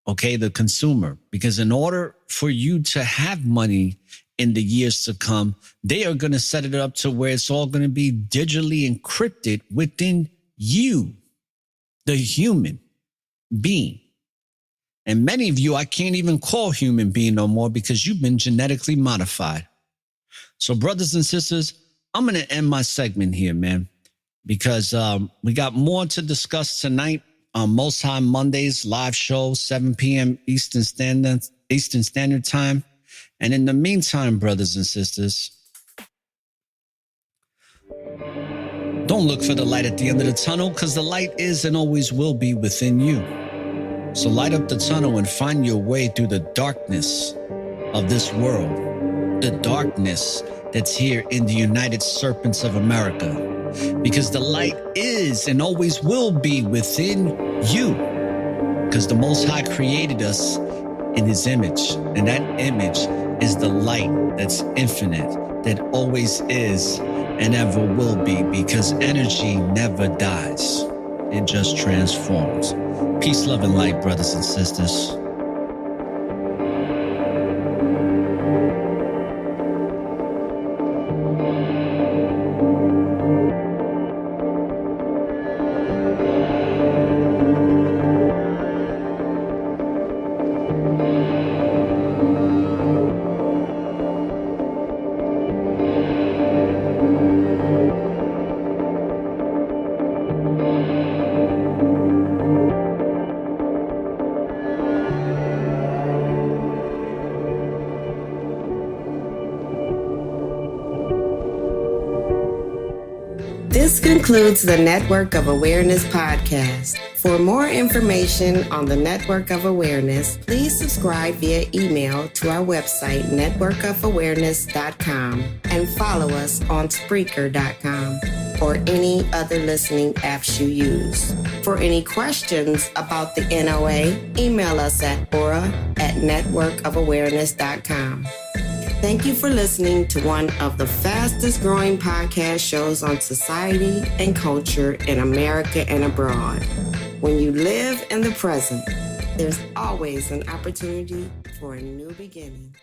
okay, the consumer. Because in order for you to have money in the years to come, they are going to set it up to where it's all going to be digitally encrypted within you, the human being. And many of you, I can't even call human being no more because you've been genetically modified. So brothers and sisters, I'm going to end my segment here, man, because we got more to discuss tonight on Most High Mondays live show, 7 p.m. Eastern Standard Time. And in the meantime, brothers and sisters, don't look for the light at the end of the tunnel, because the light is and always will be within you. So light up the tunnel and find your way through the darkness of this world, the darkness that's here in the United Serpents of America, because the light is and always will be within you, because the Most High created us in his image, and that image is the light that's infinite, that always is and ever will be, because energy never dies. It just transforms. Peace, love, and light, brothers and sisters.
This concludes the Network of Awareness podcast. For more information on the Network of Awareness, please subscribe via email to our website, networkofawareness.com, and follow us on Spreaker.com or any other listening apps you use. For any questions about the NOA, email us at aura@networkofawareness.com. Thank you for listening to one of the fastest growing podcast shows on society and culture in America and abroad. When you live in the present, there's always an opportunity for a new beginning.